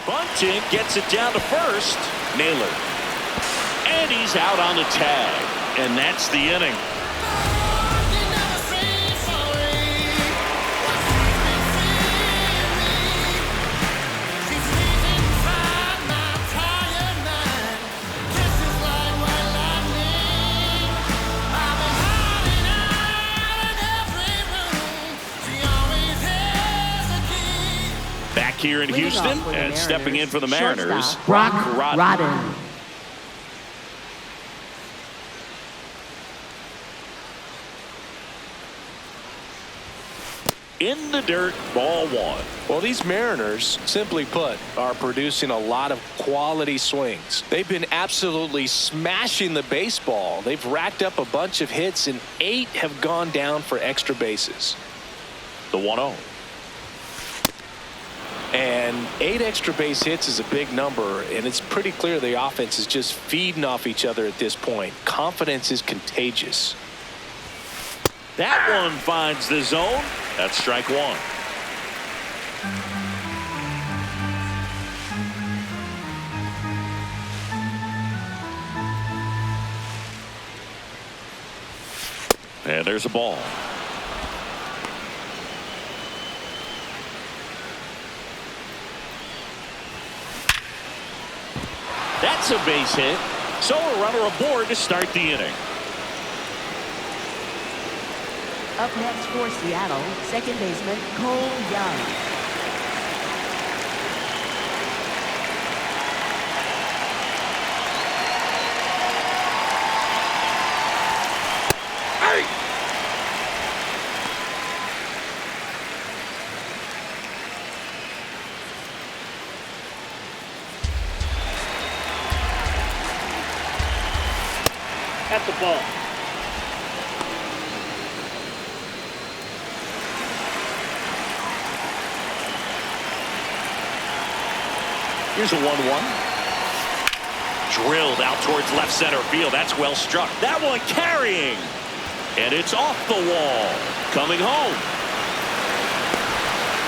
[SPEAKER 3] Bunting gets it down to first. Naylor. And he's out on the tag. And that's the inning. Back here in Houston, and stepping in for the Mariners,
[SPEAKER 5] Brock Rodden.
[SPEAKER 3] In the dirt, ball 1.
[SPEAKER 4] Well, these Mariners, simply put, are producing a lot of quality swings. They've been absolutely smashing the baseball. They've racked up a bunch of hits, and 8 have gone down for extra bases.
[SPEAKER 3] The 1-0.
[SPEAKER 4] And 8 extra base hits is a big number, and it's pretty clear the offense is just feeding off each other at this point. Confidence is contagious.
[SPEAKER 3] That one finds the zone. That's strike one. And there's a ball. That's a base hit. So a runner aboard to start the inning.
[SPEAKER 5] Up next for Seattle, second baseman Cole Young.
[SPEAKER 6] That's a ball.
[SPEAKER 3] Here's a 1-1. Drilled out towards left center field. That's well struck. That one carrying. And it's off the wall. Coming home.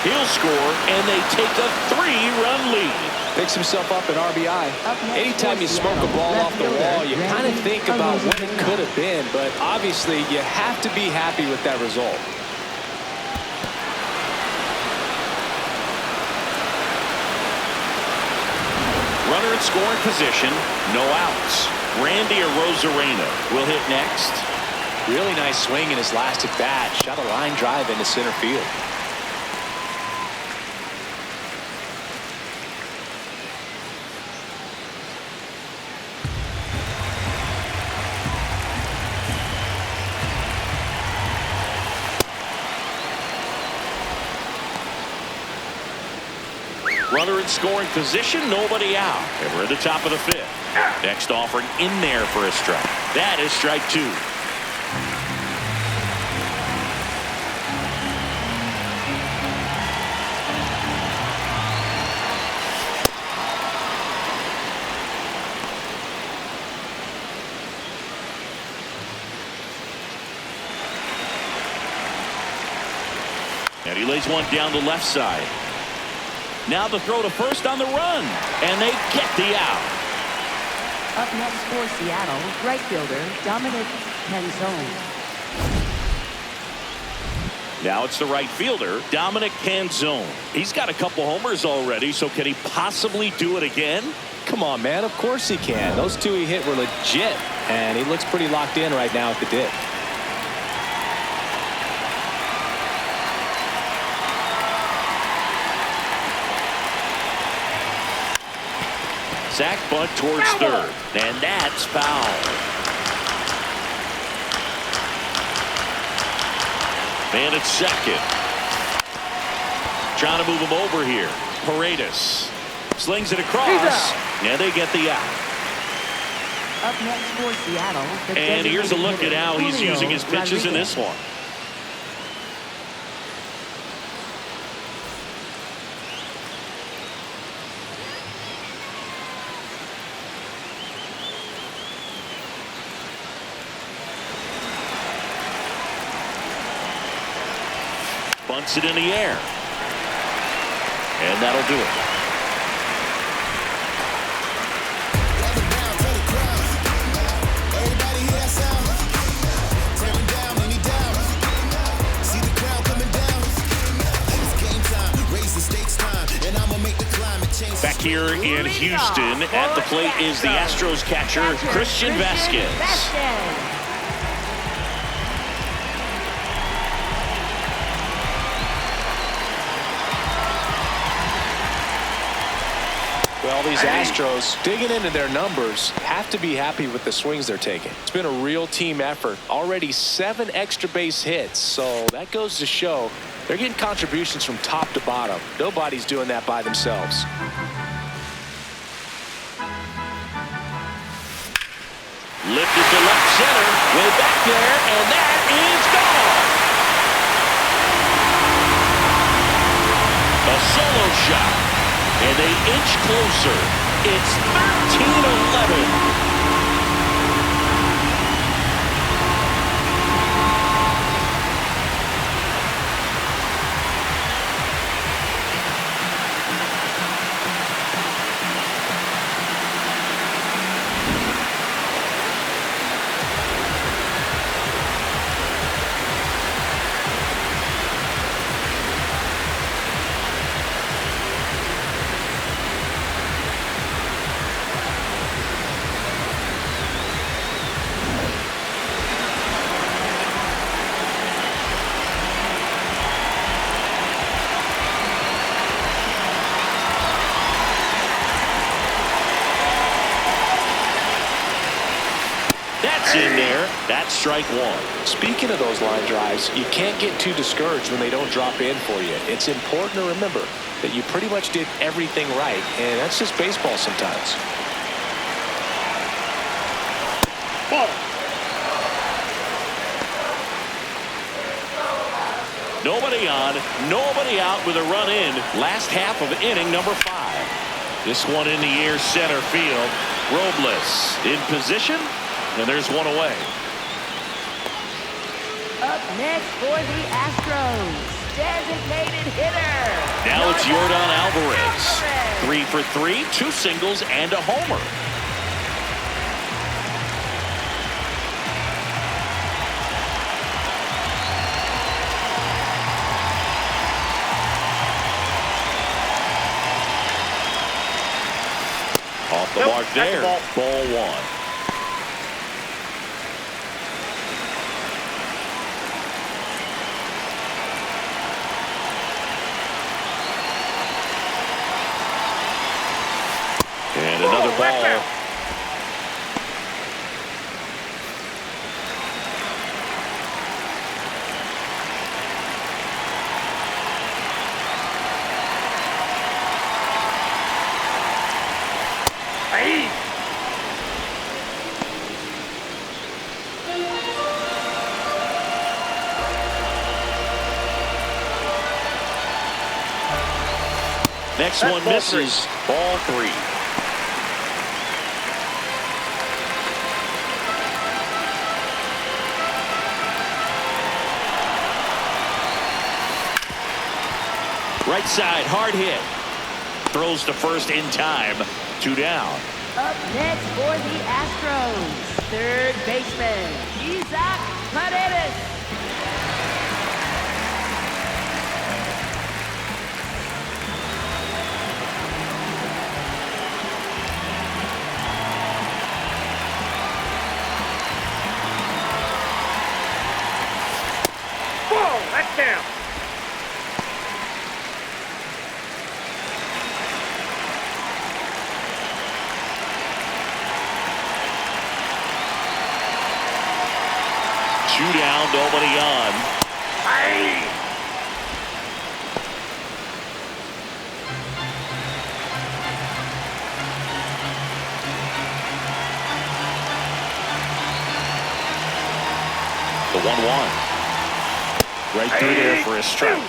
[SPEAKER 3] He'll score, and they take a 3-run lead.
[SPEAKER 4] Picks himself up an RBI. Anytime you smoke a ball off the wall, you kind of think about what it could have been, but obviously you have to be happy with that result.
[SPEAKER 3] Runner in scoring position, no outs. Randy Arozarena will hit next.
[SPEAKER 4] Really nice swing in his last at bat. Shot a line drive into center field.
[SPEAKER 3] Runner in scoring position, nobody out. And we're at the top of the fifth. Next offering in there for a strike. That is strike two. And he lays one down the left side. Now the throw to first on the run, and they get the out.
[SPEAKER 5] Up next for Seattle, right fielder Dominic Canzone.
[SPEAKER 3] Now it's the right fielder, Dominic Canzone. He's got a couple homers already, so can he possibly do it again?
[SPEAKER 4] Come on, man. Of course he can. Those two he hit were legit, and he looks pretty locked in right now at the dip.
[SPEAKER 3] Sack bunt towards third, and that's foul. Man at second. Trying to move him over here. Paredes slings it across, and they get the out.
[SPEAKER 5] Up next for Seattle.
[SPEAKER 3] And here's a look at how he's using his pitches in this one. Bunts it in the air. And that'll do it. Back here in Houston, at the plate is the Astros catcher, Christian Vasquez.
[SPEAKER 4] Well, these Astros, digging into their numbers, have to be happy with the swings they're taking. It's been a real team effort. Already 7 extra base hits, so that goes to show they're getting contributions from top to bottom. Nobody's doing that by themselves.
[SPEAKER 3] Lifted to left center, way back there, and that is gone. A solo shot. And they inch closer. It's 13-11. in there. That's strike one.
[SPEAKER 4] Speaking of those line drives, you can't get too discouraged when they don't drop in for you. It's important to remember that you pretty much did everything right, and that's just baseball sometimes.
[SPEAKER 6] Ball.
[SPEAKER 3] Nobody on, nobody out with a run in. Last half of inning number 5. This one in the air, center field. Robles in position, and there's one away.
[SPEAKER 5] Up next for the Astros, designated hitter.
[SPEAKER 3] Now it's Yordan Alvarez. 3 for 3, 2 singles and a homer. Off the mark there. Ball 1. And another ball. Next one misses. Ball 3. Right side, hard hit. Throws to first in time. 2 down.
[SPEAKER 5] Up next for the Astros, third baseman, Isaac Paredes.
[SPEAKER 6] Whoa, that's down.
[SPEAKER 3] Two down, nobody on. The 1-1. Right through there for a strike.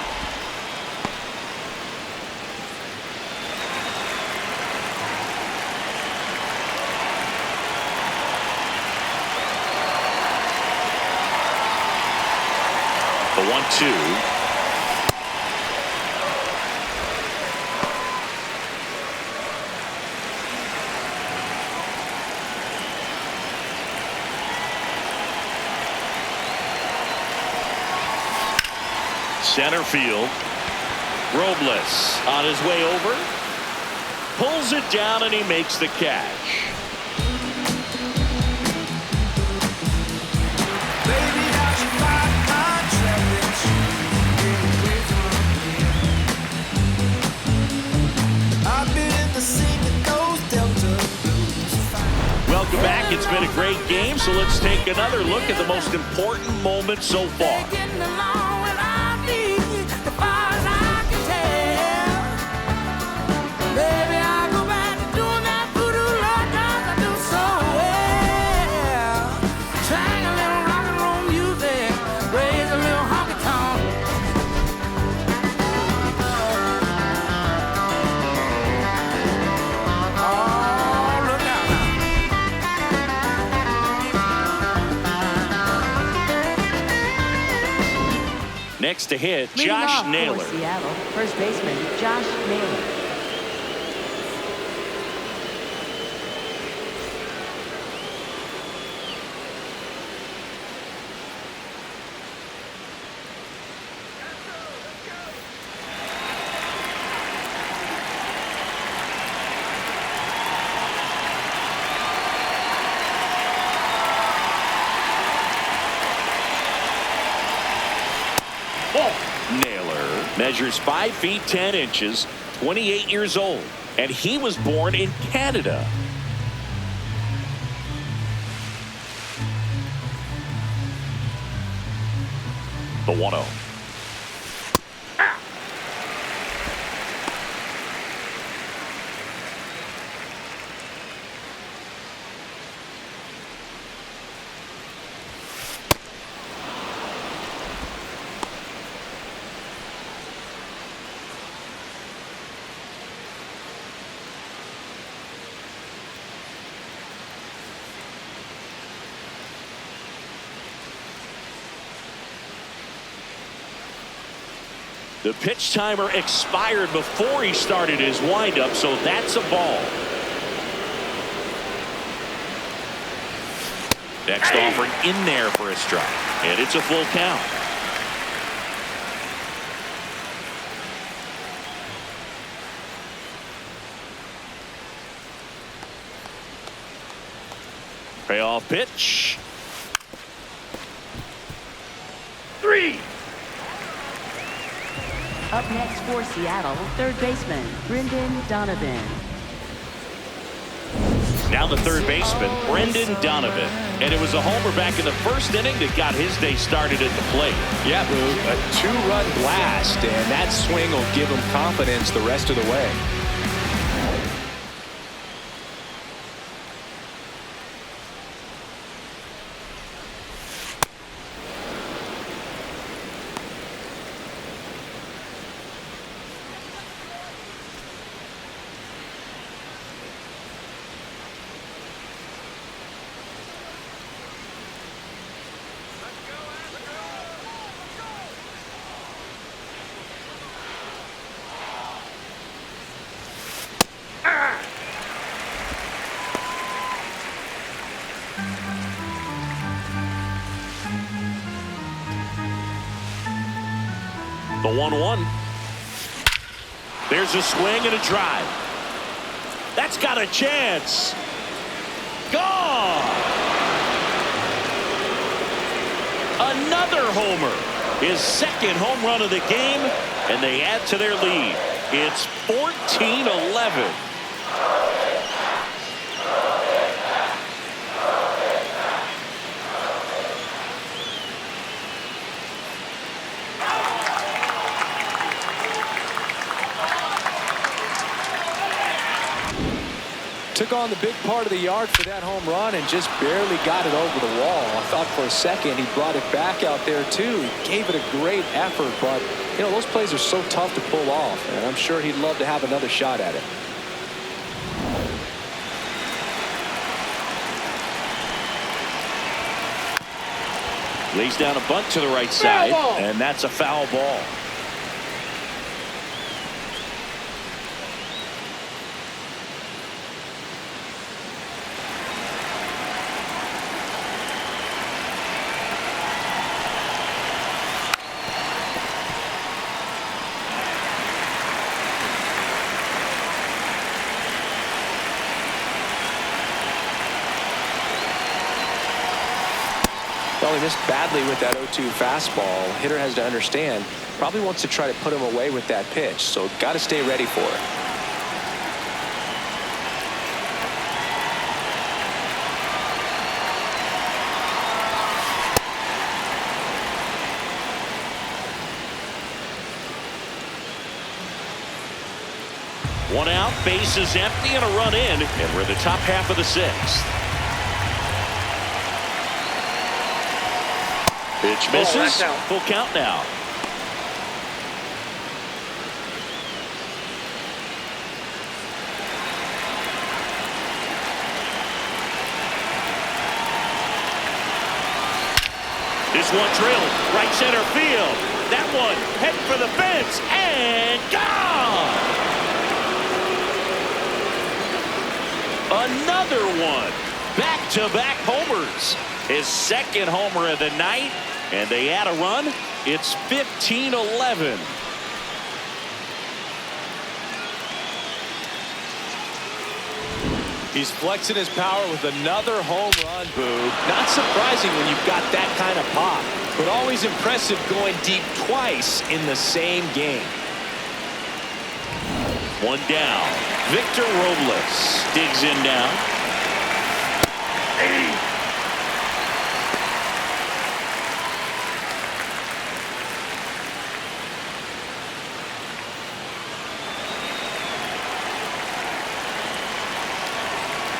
[SPEAKER 3] The 1-2. Center field. Robles on his way over. Pulls it down and he makes the catch. Welcome back. It's been a great game, so let's take another look at the most important moment so far. Next to hit, Josh Naylor.
[SPEAKER 5] Seattle, first baseman, Josh Naylor.
[SPEAKER 3] Naylor measures 5 feet 10 inches, 28 years old, and he was born in Canada. The 1-0. The pitch timer expired before he started his windup, so that's a ball. Next offering in there for a strike, and it's a full count. Payoff pitch.
[SPEAKER 6] 3.
[SPEAKER 5] Up next for Seattle, third baseman, Brendan Donovan.
[SPEAKER 3] Now the third baseman, Brendan Donovan. And it was a homer back in the first inning that got his day started at the plate.
[SPEAKER 4] Yeah, Boo, a 2-run blast, and that swing will give him confidence the rest of the way.
[SPEAKER 3] The 1-1. There's a swing and a drive. That's got a chance. Gone. Another homer. His second home run of the game, and they add to their lead. It's 14-11.
[SPEAKER 4] Took on the big part of the yard for that home run and just barely got it over the wall. I thought for a second he brought it back out there too. He gave it a great effort, but you know, those plays are so tough to pull off, and I'm sure he'd love to have another shot at it.
[SPEAKER 3] Lays down a bunt to the right side, and that's a foul ball.
[SPEAKER 4] Well, he missed badly with that 0-2 fastball. Hitter has to understand, probably wants to try to put him away with that pitch, so got to stay ready for it.
[SPEAKER 3] One out, bases empty, and a run in, and we're in the top half of the sixth. Pitch misses. Full count now. This one drilled right center field. That one heading for the fence and gone. Another one. Back-to-back homers. His second homer of the night, and they add a run. It's 15-11.
[SPEAKER 4] He's flexing his power with another home run, Boo. Not surprising when you've got that kind of pop, but always impressive going deep twice in the same game.
[SPEAKER 3] One down. Victor Robles digs in now.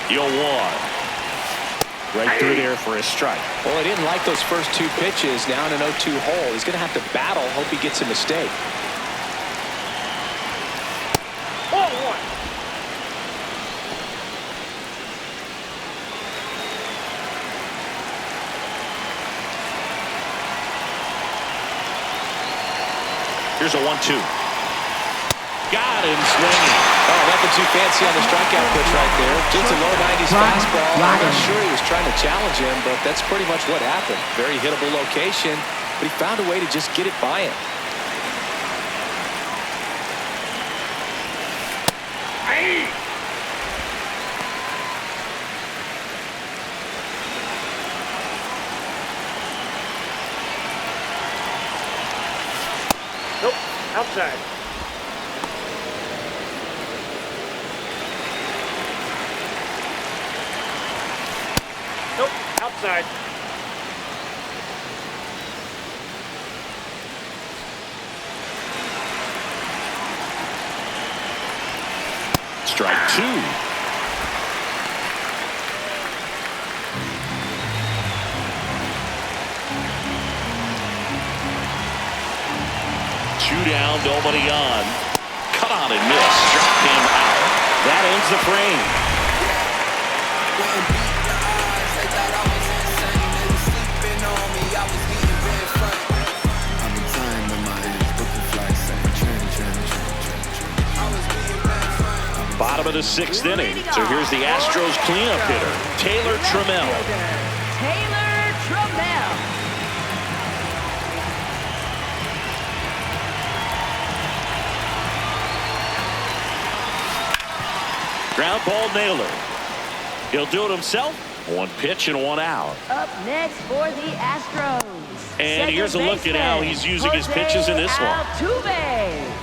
[SPEAKER 3] 0-1. Right through there for a strike.
[SPEAKER 4] Well, he didn't like those first 2 pitches. Now in an 0-2 hole. He's going to have to battle. Hope he gets a mistake.
[SPEAKER 6] 0-1.
[SPEAKER 3] Here's a 1-2. Got him swinging.
[SPEAKER 4] Oh, nothing too fancy on the strikeout pitch right there. Just a low 90s fastball. I'm not sure he was trying to challenge him, but that's pretty much what happened. Very hittable location, but he found a way to just get it by him.
[SPEAKER 6] Hey! Nope, outside. Nope, outside.
[SPEAKER 3] Strike 2. Two down, nobody on. Cut on and miss. Struck him out. That ends the frame. Bottom of the 6th inning. So here's the Astros cleanup hitter, Taylor Trammell.
[SPEAKER 5] Taylor Trammell.
[SPEAKER 3] Ground ball nailer. He'll do it himself. 1 pitch and 1 out.
[SPEAKER 5] Up next for the Astros.
[SPEAKER 3] And here's a look at how he's using his pitches in this one.
[SPEAKER 5] Altuve.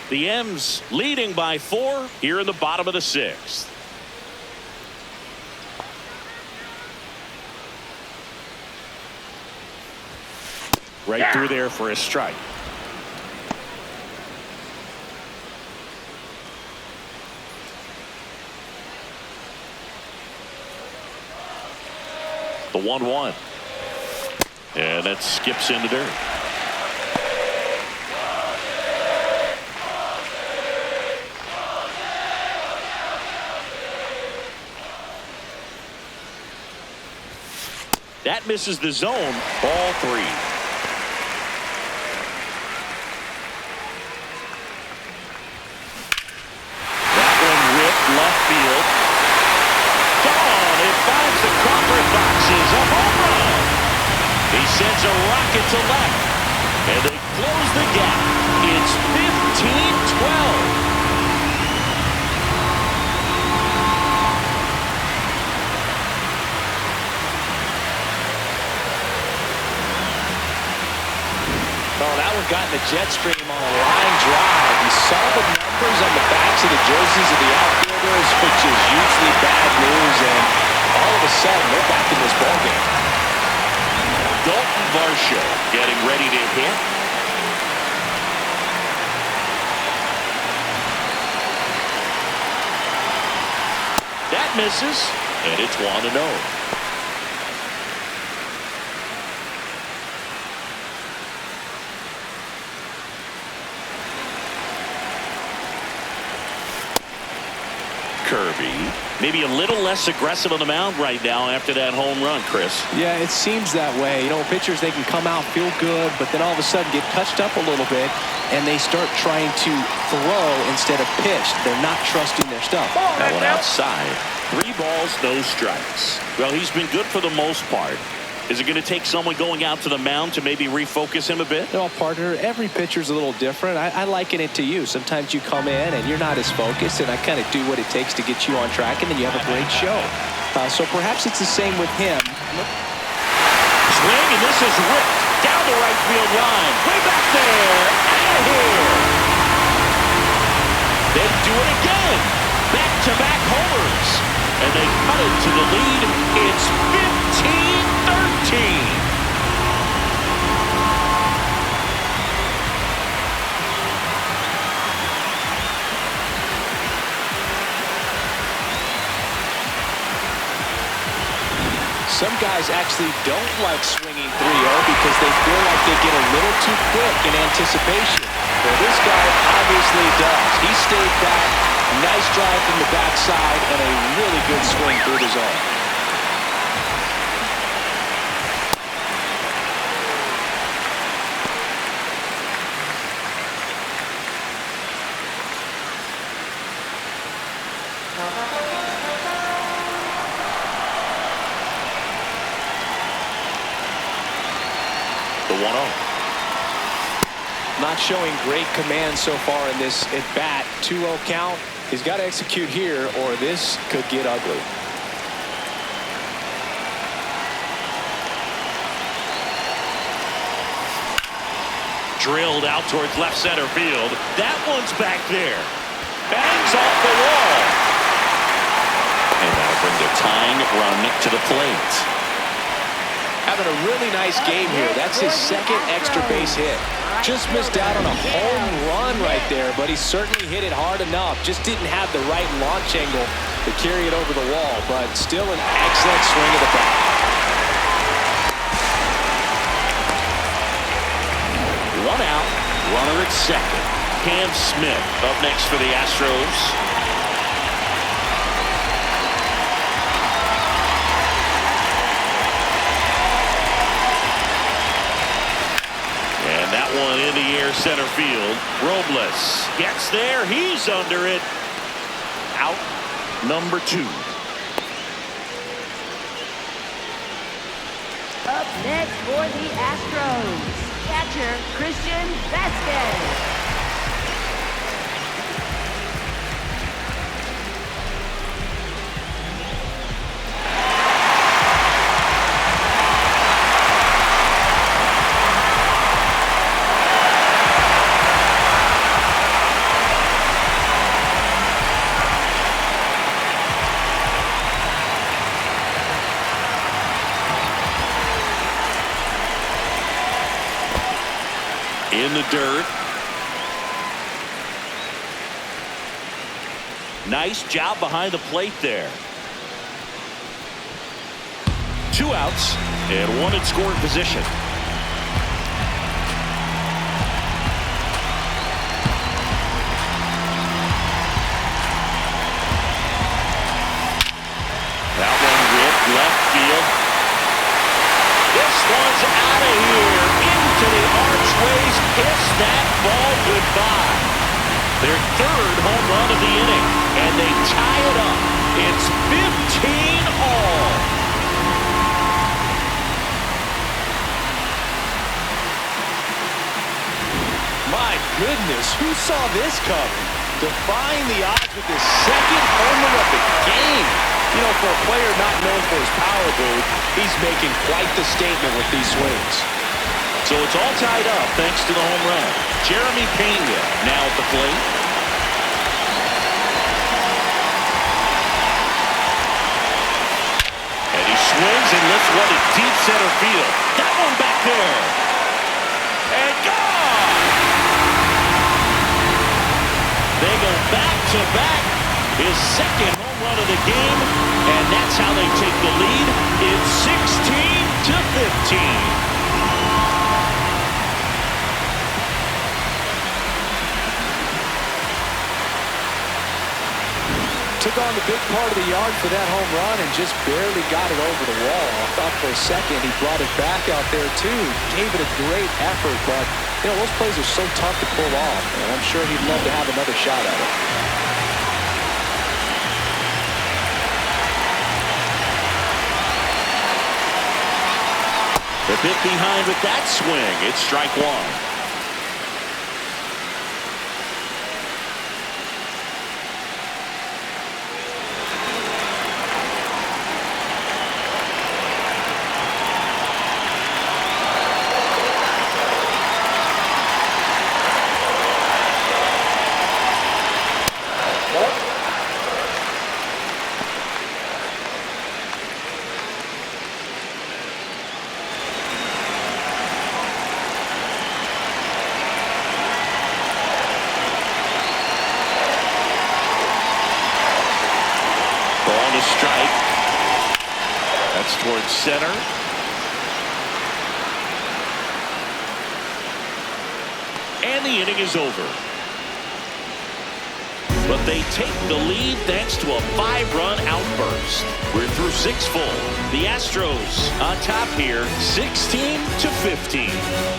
[SPEAKER 3] The M's leading by 4 here in the bottom of the 6th. Right through there for a strike. The 1-1. And that skips into dirt. That misses the zone. Ball 3. That one ripped left field. Gone. It finds the Crawford boxes. A home run. He sends a rocket to left. And they close the gap. It's 15-12.
[SPEAKER 4] Oh, that one got in the jet stream on a line drive. You saw the numbers on the backs of the jerseys of the outfielders, which is usually bad news, and all of a sudden they're back in this ballgame.
[SPEAKER 3] Dalton Varsho getting ready to hit. That misses, and it's 1-0. Kirby, maybe a little less aggressive on the mound right now after that home run, Chris.
[SPEAKER 4] Yeah, it seems that way. You know, pitchers, they can come out, feel good, but then all of a sudden get touched up a little bit, and they start trying to throw instead of pitch. They're not trusting their stuff.
[SPEAKER 3] That one outside. 3 balls, no strikes. Well, he's been good for the most part. Is it going to take someone going out to the mound to maybe refocus him a bit?
[SPEAKER 4] No, partner, every pitcher's a little different. I liken it to you. Sometimes you come in and you're not as focused, and I kind of do what it takes to get you on track, and then you have a great show. So perhaps it's the same with him.
[SPEAKER 3] Swing, and this is ripped down the right field line. Way back there. Out of here. They do it again. Back-to-back homers. And they cut it to the lead. It's 15-13.
[SPEAKER 4] Some guys actually don't like swinging 3-0 because they feel like they get a little too quick in anticipation. Well, this guy obviously does. He stayed back, nice drive from the backside, and a really good swing through the zone.
[SPEAKER 3] The 1-0.
[SPEAKER 4] Not showing great command so far in this at-bat. 2-0 count. He's got to execute here or this could get ugly.
[SPEAKER 3] Drilled out towards left center field. That one's back there. Bangs off the wall. And that'll bring the tying run to the plate.
[SPEAKER 4] Having a really nice game here. That's his second extra base hit. Just missed out on a home run right there, but he certainly hit it hard enough. Just didn't have the right launch angle to carry it over the wall, but still an excellent swing of the bat.
[SPEAKER 3] One out, runner at second. Cam Smith up next for the Astros. And that one in the air center field. Robles gets there. He's under it. Out number 2.
[SPEAKER 5] Up next for the Astros, catcher Christian Vasquez.
[SPEAKER 3] In the dirt. Nice job behind the plate there. 2 outs and 1 in scoring position. That one ripped left field. This one's out of here. To the archways, kiss that ball goodbye. Their 3rd home run of the inning, and they tie it up. It's 15 all.
[SPEAKER 4] My goodness, who saw this coming? Defying the odds with his 2nd homer of the game. You know, for a player not known for his power move, he's making quite the statement with these swings.
[SPEAKER 3] So it's all tied up thanks to the home run. Jeremy Pena now at the plate. And he swings and lifts one to deep center field. That one back there. And gone! They go back-to-back. His 2nd home run of the game. And that's how they take the lead. It's 16-15.
[SPEAKER 4] Took on the big part of the yard for that home run and just barely got it over the wall. I thought for a second he brought it back out there too. Gave it a great effort, but you know those plays are so tough to pull off, and I'm sure he'd love to have another shot at it.
[SPEAKER 3] A bit behind with that swing. It's strike 1. towards center. And the inning is over. But they take the lead thanks to a 5-run outburst. We're through 6 full. The Astros on top here, 16-15.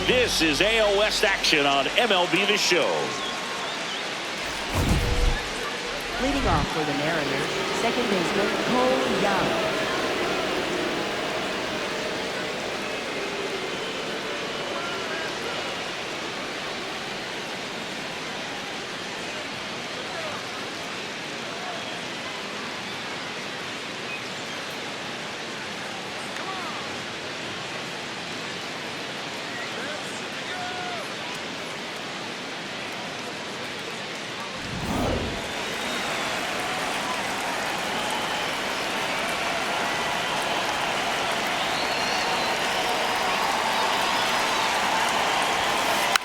[SPEAKER 3] This is AL West action on MLB The Show.
[SPEAKER 5] Leading off for the Mariners, second baseman Cole Young.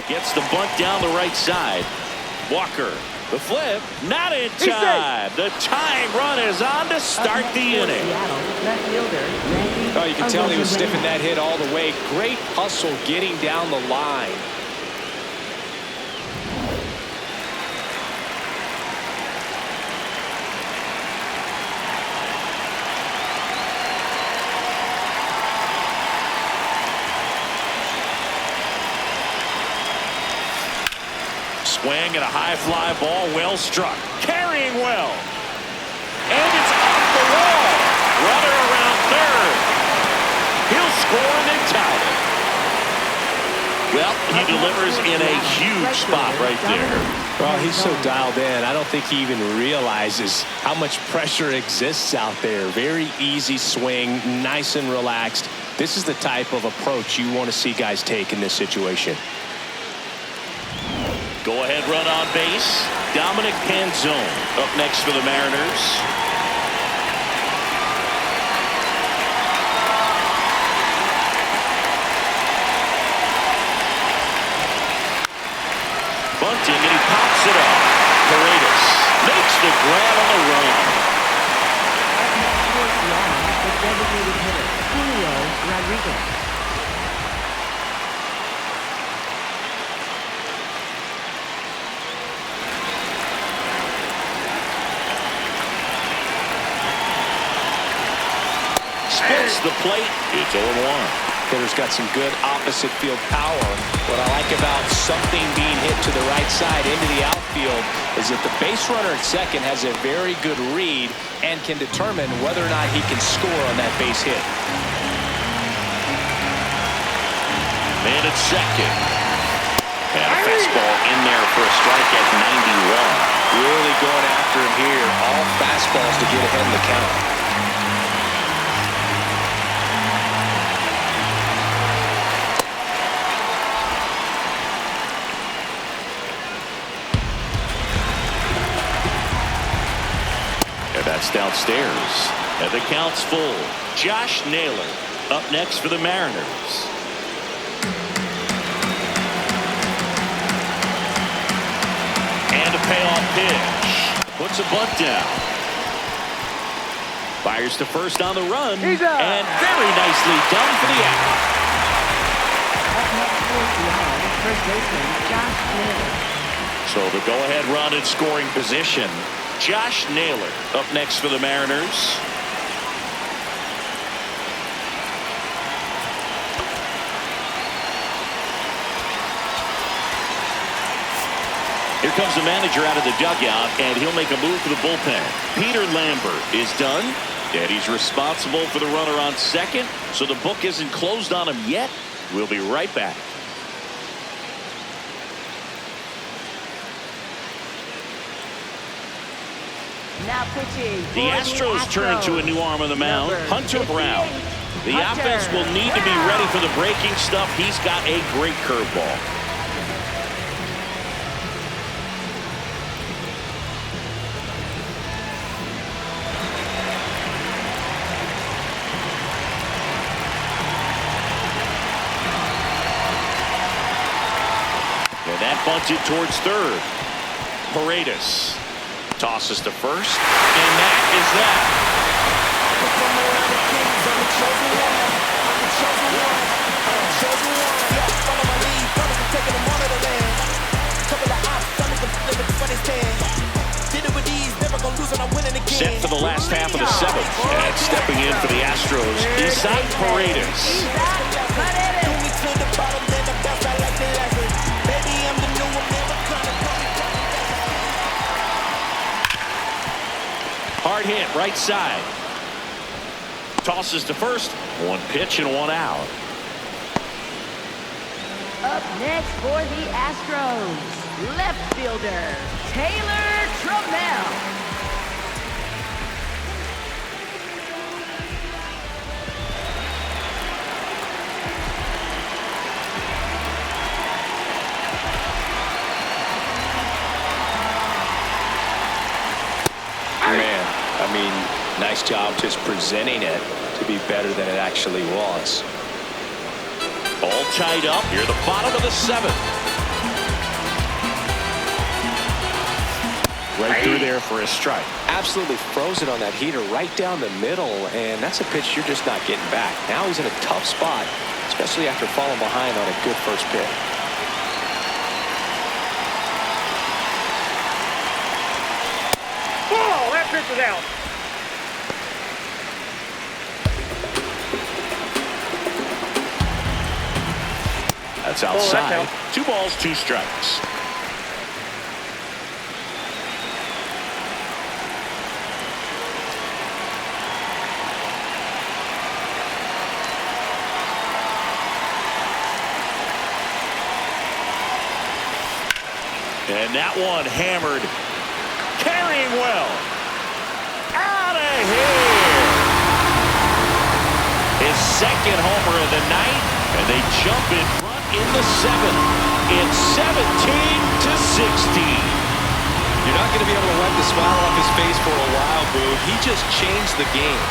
[SPEAKER 3] Gets the bunt down the right side. Walker, the flip, not in time. The tying run is on to start the inning.
[SPEAKER 4] Oh, you can tell he was sniffing that hit all the way. Great hustle getting down the line.
[SPEAKER 3] Swing and a high fly ball, well struck, carrying well, and it's off the wall. Runner around third. He'll score and then tie it. Well, he delivers in a huge spot right there.
[SPEAKER 4] Well, he's so dialed in. I don't think he even realizes how much pressure exists out there. Very easy swing, nice and relaxed. This is the type of approach you want to see guys take in this situation.
[SPEAKER 3] Go-ahead run on base. Dominic Panzone up next for the Mariners. Bunting, and he pops it up. Paredes makes the grab on the run.
[SPEAKER 5] The designated hitter, Julio Rodriguez.
[SPEAKER 3] Spins the plate. It's 0-1.
[SPEAKER 4] Hitter's got some good opposite field power. What I like about something being hit to the right side into the outfield is that the base runner at second has a very good read and can determine whether or not he can score on that base hit.
[SPEAKER 3] Man at second. And a fastball in there for a strike at 91.
[SPEAKER 4] Really going after him here. All fastballs to get ahead in the count.
[SPEAKER 3] That's downstairs. And the count's full. Josh Naylor up next for the Mariners. And a payoff pitch. Puts a bunt down. Fires to first on the run. And very nicely done for the out.
[SPEAKER 5] Up next for Seattle, first baseman Josh Naylor.
[SPEAKER 3] So the go-ahead run in scoring position. Josh Naylor up next for the Mariners. Here comes the manager out of the dugout, and he'll make a move for the bullpen. Peter Lambert is done, and he's responsible for the runner on second, so the book isn't closed on him yet. We'll be right back.
[SPEAKER 5] Now pitching.
[SPEAKER 3] The Astros turn to a new arm on the mound, Hunter Brown. The offense will need to be ready for the breaking stuff. He's got a great curveball. And that bunted towards third. Paredes tosses to first, and that is that.
[SPEAKER 2] I'm the chosen one. I'm the chosen one. Chosen one. Yeah, follow my lead. Promise I'm taking them all to the land. Couple of ops, tell me some living for this stand. Did it with these, never gonna lose when I'm winning again.
[SPEAKER 3] Set for the last half of the seventh. And stepping in for the Astros, Isaac Paredes.
[SPEAKER 2] Do me to the bottom, then the best I like the last one. Baby, I'm the new one, never gonna call me.
[SPEAKER 3] Hard hit, right side. Tosses to first. One pitch and one out.
[SPEAKER 5] Up next for the Astros, left fielder, Taylor Trammell.
[SPEAKER 4] Man, I mean, nice job just presenting it to be better than it actually was.
[SPEAKER 3] All tied up near the bottom of the seventh. Right through there for a strike.
[SPEAKER 4] Absolutely frozen on that heater right down the middle, and that's a pitch you're just not getting back. Now he's in a tough spot, especially after falling behind on a good first pitch.
[SPEAKER 6] Oh, that pitch is out.
[SPEAKER 3] That's outside.
[SPEAKER 6] out.
[SPEAKER 3] 2 balls, 2 strikes. And that one hammered. Carrying well. Out of here. His second homer of the night. And they jump in front in the 7th. It's 17-16.
[SPEAKER 4] You're not going to be able to wipe the smile off his face for a while, Boo. He just changed the game.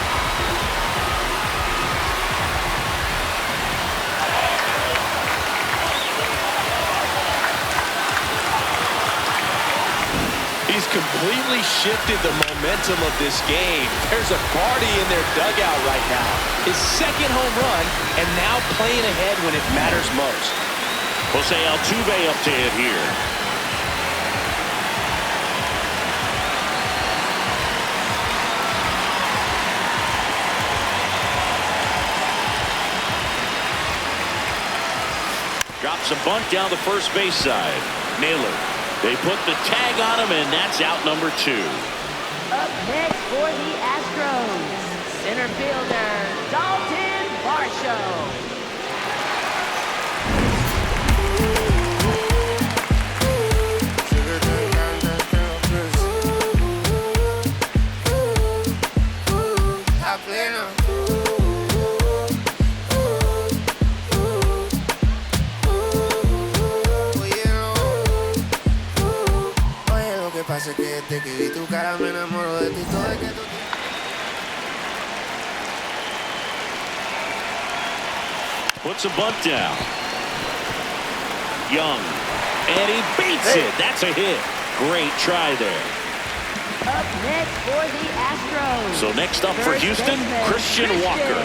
[SPEAKER 4] He's completely shifted the momentum of this game. There's a party in their dugout right now. His second home run, and now playing ahead when it matters most.
[SPEAKER 3] Jose Altuve up to hit here. Drops a bunt down the first base side. Naylor. They put the tag on him, and that's out number 2.
[SPEAKER 5] Up next for the Astros, center fielder, Dalton Varsho.
[SPEAKER 3] Puts a bunt down. Young. And he beats it. That's a hit. Great try there.
[SPEAKER 5] Up next for the Astros.
[SPEAKER 3] So next up for Houston, Christian Walker.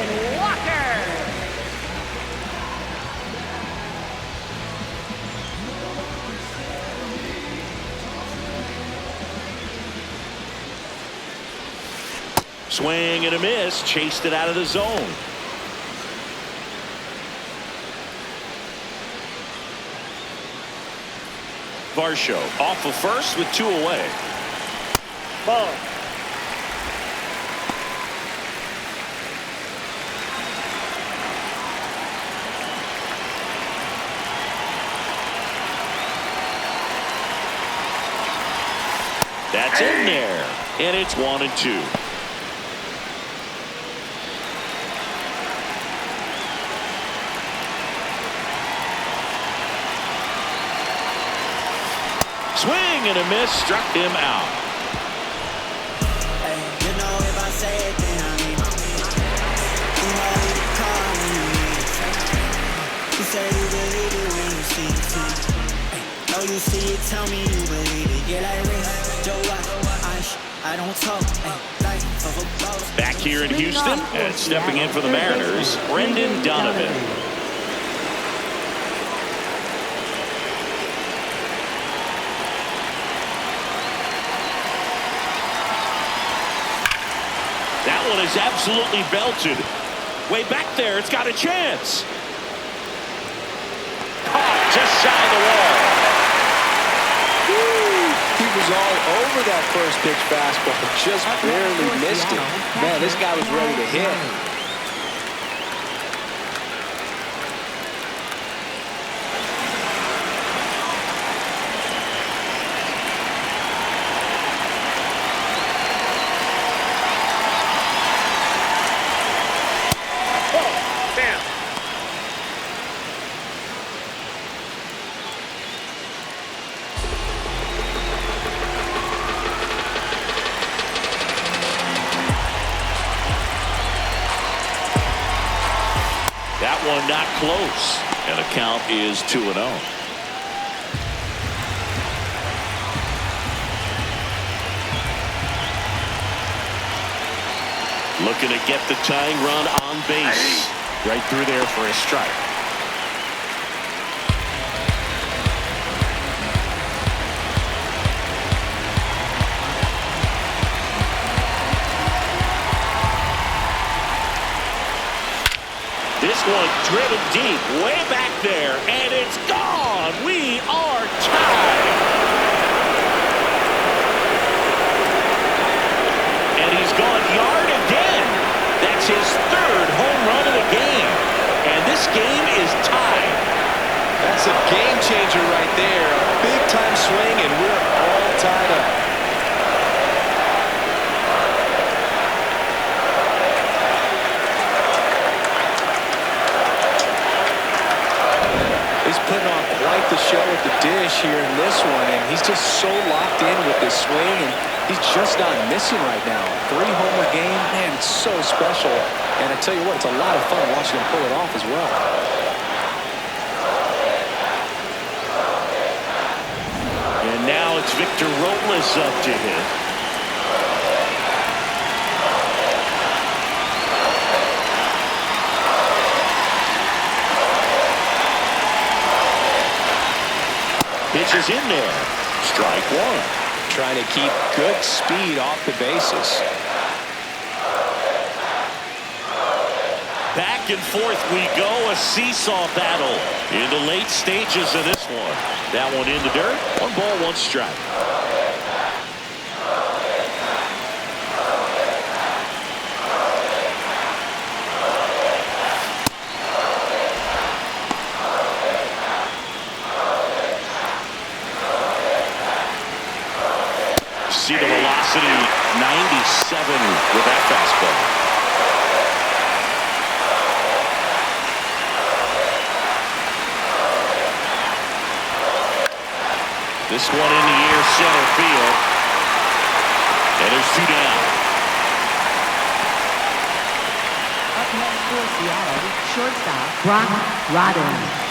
[SPEAKER 3] Swing and a miss. Chased it out of the zone. Varsho off of first with 2 away.
[SPEAKER 6] Ball.
[SPEAKER 3] That's in there. And it's 1-2. Swing and a miss, struck him out.
[SPEAKER 7] Hey, you know if I say it, then I mean you know you can call when you need it. You say you believe it when you see it. Hey, know you see it, tell me you believe it. Yeah, like Ray, Joe, I don't talk. Hey, like for
[SPEAKER 3] Back here in Houston, and stepping in for the Mariners, Brendan Donovan. That one is absolutely belted. Way back there, it's got a chance. Caught just shy of the wall.
[SPEAKER 4] He was all over that first pitch fastball, but just barely missed it. Man, this guy was ready to hit.
[SPEAKER 3] That one not close, and the count is 2-0. Looking to get the tying run on base. Right through there for a strike. This one driven deep, way back there, and it's gone. We are tied. And he's gone yard again. That's his third home run of the game. And this game is tied.
[SPEAKER 4] That's a game changer right there. A big time swing, and we're all tied up. He's putting on quite the show at the dish here in this one, and he's just so locked in with this swing, and he's just not missing right now. 3-homer game, man, it's so special. And I tell you what, it's a lot of fun watching him pull it off as well.
[SPEAKER 3] And now it's Victor Robles up to hit. Pitches in there. Strike one.
[SPEAKER 4] Trying to keep good speed off the bases.
[SPEAKER 3] Back and forth we go. A seesaw battle in the late stages of this one. That one in the dirt. 1 ball, 1 strike. See the velocity, 97 with that fastball. This one in the air, center field. And there's 2 down.
[SPEAKER 5] Up next for Seattle, shortstop Bronx Rodden.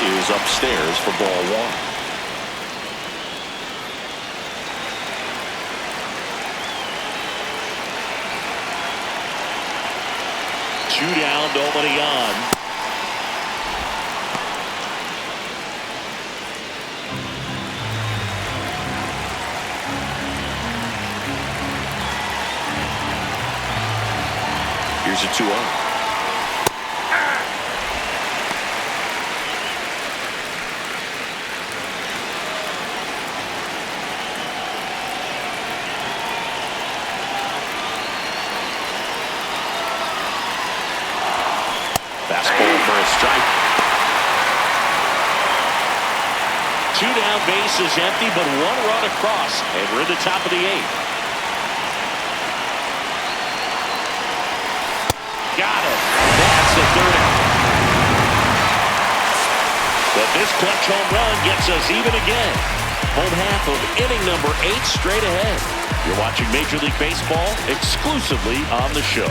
[SPEAKER 3] Is upstairs for ball 1. Two down, nobody on. Here's a 2-0. Fastball for a strike. 2 down, base is empty, but 1 run across, and we're at the top of the 8th. Got it. That's the 3rd out. But this clutch home run gets us even again. Home half of inning number 8 straight ahead. You're watching Major League Baseball exclusively on the show.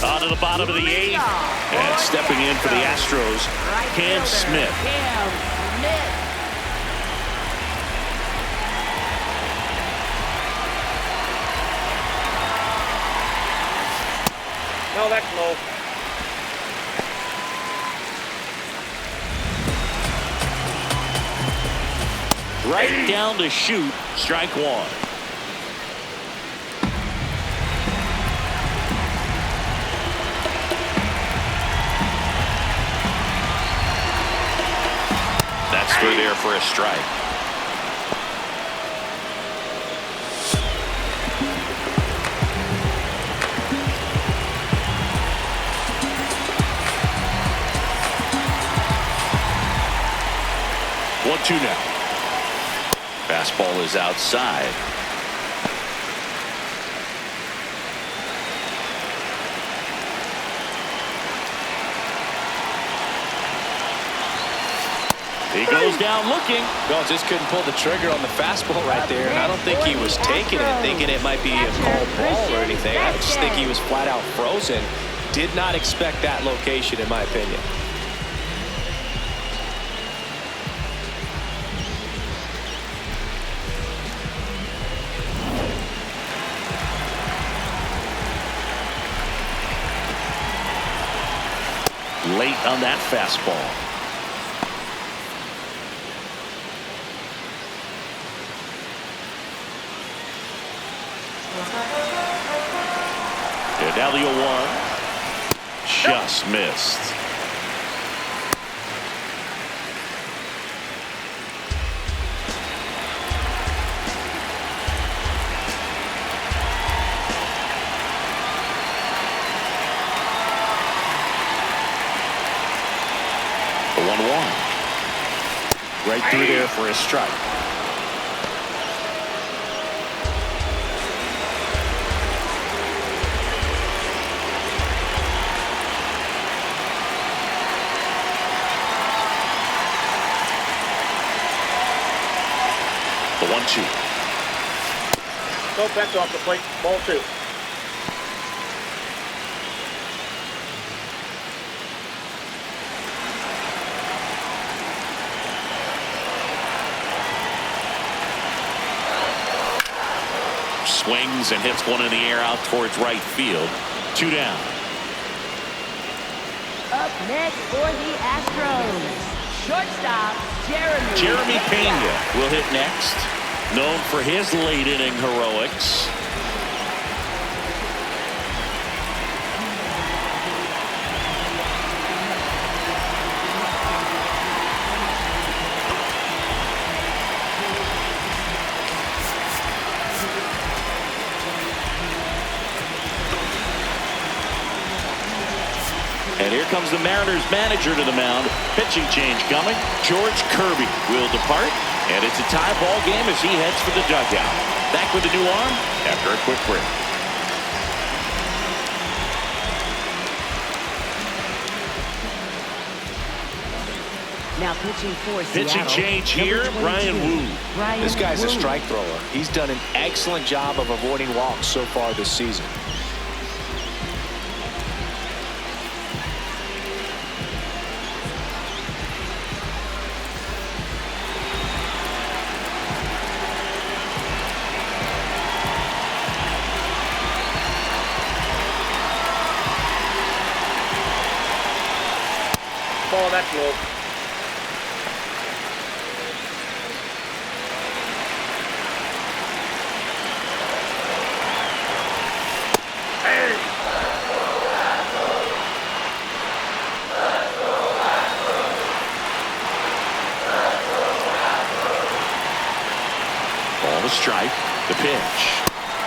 [SPEAKER 3] On to the bottom of the 8th. And stepping in for the Astros, Cam Smith.
[SPEAKER 6] No, that's low.
[SPEAKER 3] Right down to shoot, strike 1. That's through there for a strike. One, two now. Fastball is outside. He goes down looking.
[SPEAKER 4] No, just couldn't pull the trigger on the fastball right there. And I don't think he was taking it, thinking it might be a called ball or anything. I just think he was flat out frozen. Did not expect that location, in my opinion.
[SPEAKER 3] Late on that fastball. And now the 0-1. Just missed. The 1-1. Right through there for a strike. The 1-2.
[SPEAKER 6] No fence off the plate. Ball 2.
[SPEAKER 3] Swings and hits one in the air out towards right field. 2 down.
[SPEAKER 5] Up next for the Astros, shortstop
[SPEAKER 3] Jeremy Pena will hit next. Known for his late inning heroics. And here comes the Mariners manager to the mound. Pitching change coming. George Kirby will depart. And it's a tie ball game as he heads for the dugout. Back with a new arm after a quick break.
[SPEAKER 5] Now pitching for Seattle.
[SPEAKER 3] Pitching change here, Brian Wu.
[SPEAKER 4] This guy's a strike thrower. He's done an excellent job of avoiding walks so far this season.
[SPEAKER 6] Ball, that's low.
[SPEAKER 3] Ball to strike. The pitch.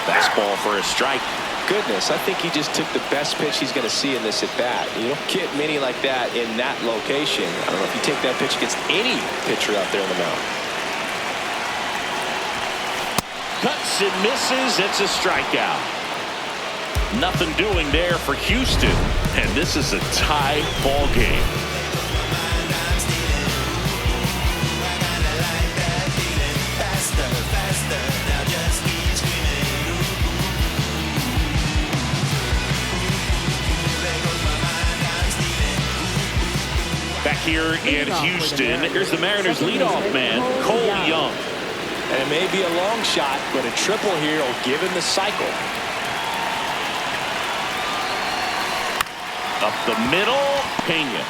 [SPEAKER 3] Fastball for a strike.
[SPEAKER 4] Goodness, I think he just took the best pitch he's going to see in this at bat. You don't get many like that in that location. I don't know if you take that pitch against any pitcher out there on the mound.
[SPEAKER 3] Cuts and misses. It's a strikeout. Nothing doing there for Houston. And this is a tie ball game. here in Houston. Here's the Mariners leadoff man, Cole Young.
[SPEAKER 4] And it may be a long shot, but a triple here will give him the cycle.
[SPEAKER 3] Up the middle, Pena.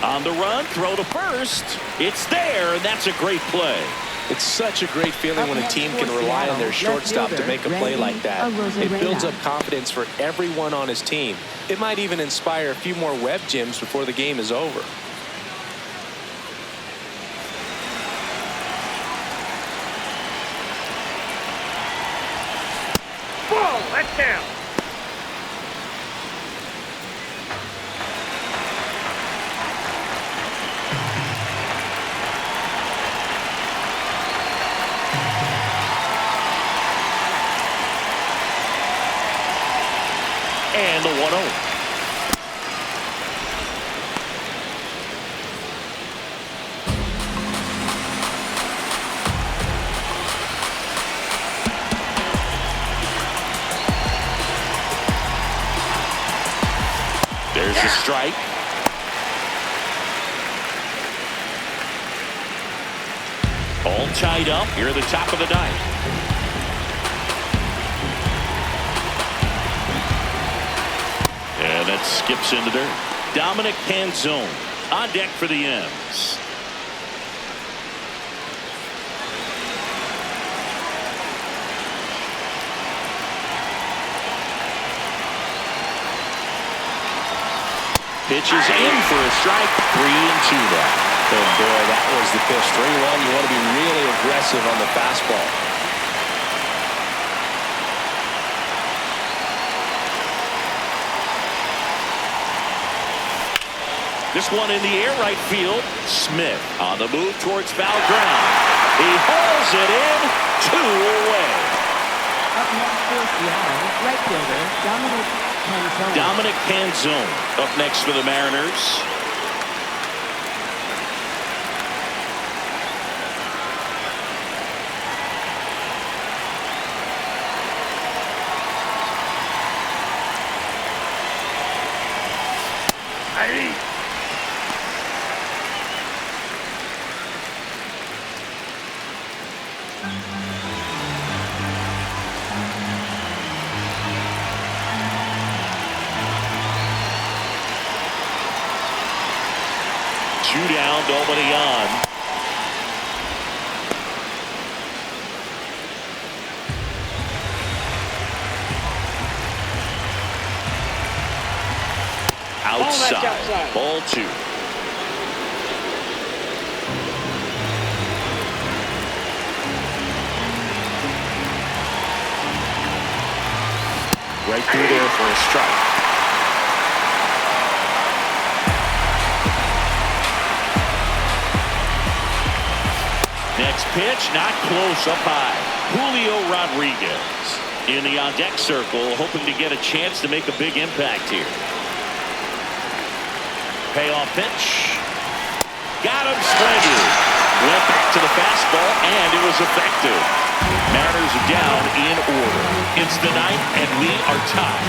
[SPEAKER 3] On the run, throw to first. It's there, and that's a great play.
[SPEAKER 4] It's such a great feeling when a team can rely on their shortstop to make a play like that. It builds up confidence for everyone on his team. It might even inspire a few more web gems before the game is over.
[SPEAKER 6] Ball, that's down.
[SPEAKER 3] And the 1-0. There's the strike. All tied up here at the top of the ninth. And that skips into dirt. Dominic Canzone on deck for the M's. Pitches in for a strike. 3-2 now.
[SPEAKER 4] And boy, that was the pitch. 3-1. You want to be really aggressive on the fastball.
[SPEAKER 3] This one in the air, right field. Smith on the move towards foul ground. He hauls it in. 2 away.
[SPEAKER 5] Up next for Seattle, right fielder
[SPEAKER 3] Dominic Canzone up next for the Mariners. Two down, nobody on. Outside. Ball 2. Right through there for a strike. Next pitch, not close, up high. Julio Rodriguez in the on-deck circle, hoping to get a chance to make a big impact here. Payoff pitch. Got him stranded. Went back to the fastball, and it was effective. Mariners are down in order. It's the 9th, and we are tied.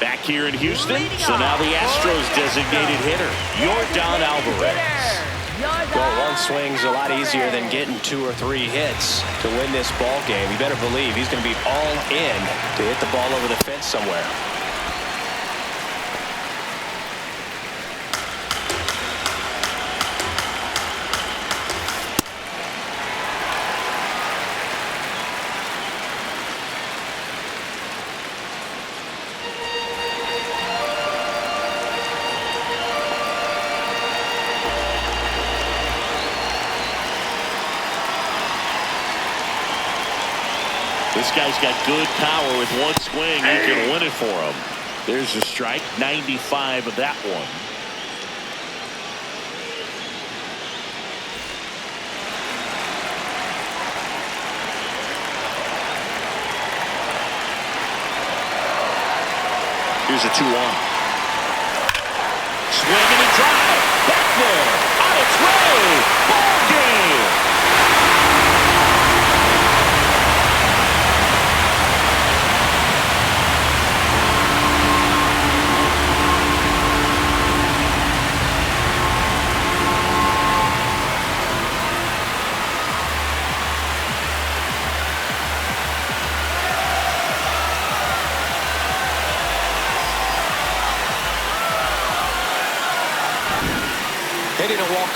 [SPEAKER 3] Back here in Houston, so now the Astros designated hitter, Yordan Alvarez.
[SPEAKER 4] Well, one swing's a lot easier than getting 2 or 3 hits to win this ball game. You better believe he's going to be all in to hit the ball over the fence somewhere.
[SPEAKER 3] This guy's got good power. With one swing, you can win it for him. There's a strike. 95 of that one. Here's a 2-1. Swing and a drive. Back there. On its way. Ball game.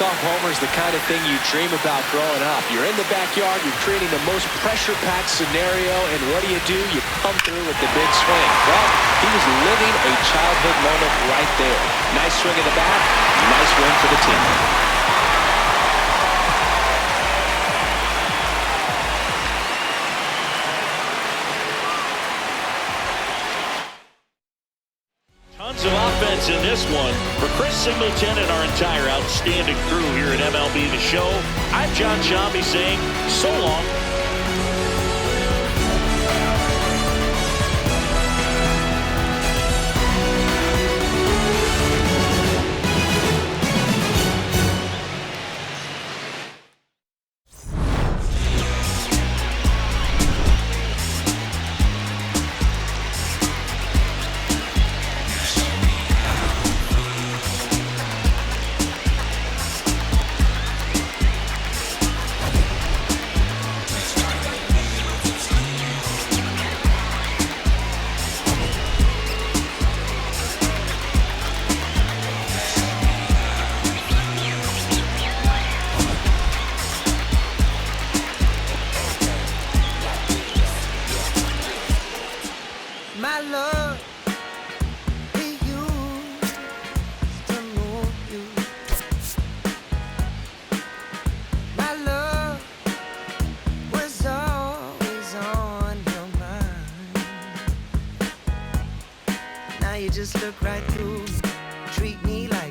[SPEAKER 4] walk-off homer is the kind of thing you dream about growing up. You're in the backyard, you're creating the most pressure-packed scenario, and what do? You come through with the big swing. Well, he was living a childhood moment right there. Nice swing of the bat, nice win for the team.
[SPEAKER 3] Tons of offense in this one for Chris Singleton and our entire outstanding crew here at MLB The Show. I'm John Shambi saying so long.
[SPEAKER 7] My love, we used to move you. My love was always on your mind. Now you just look right through me, treat me like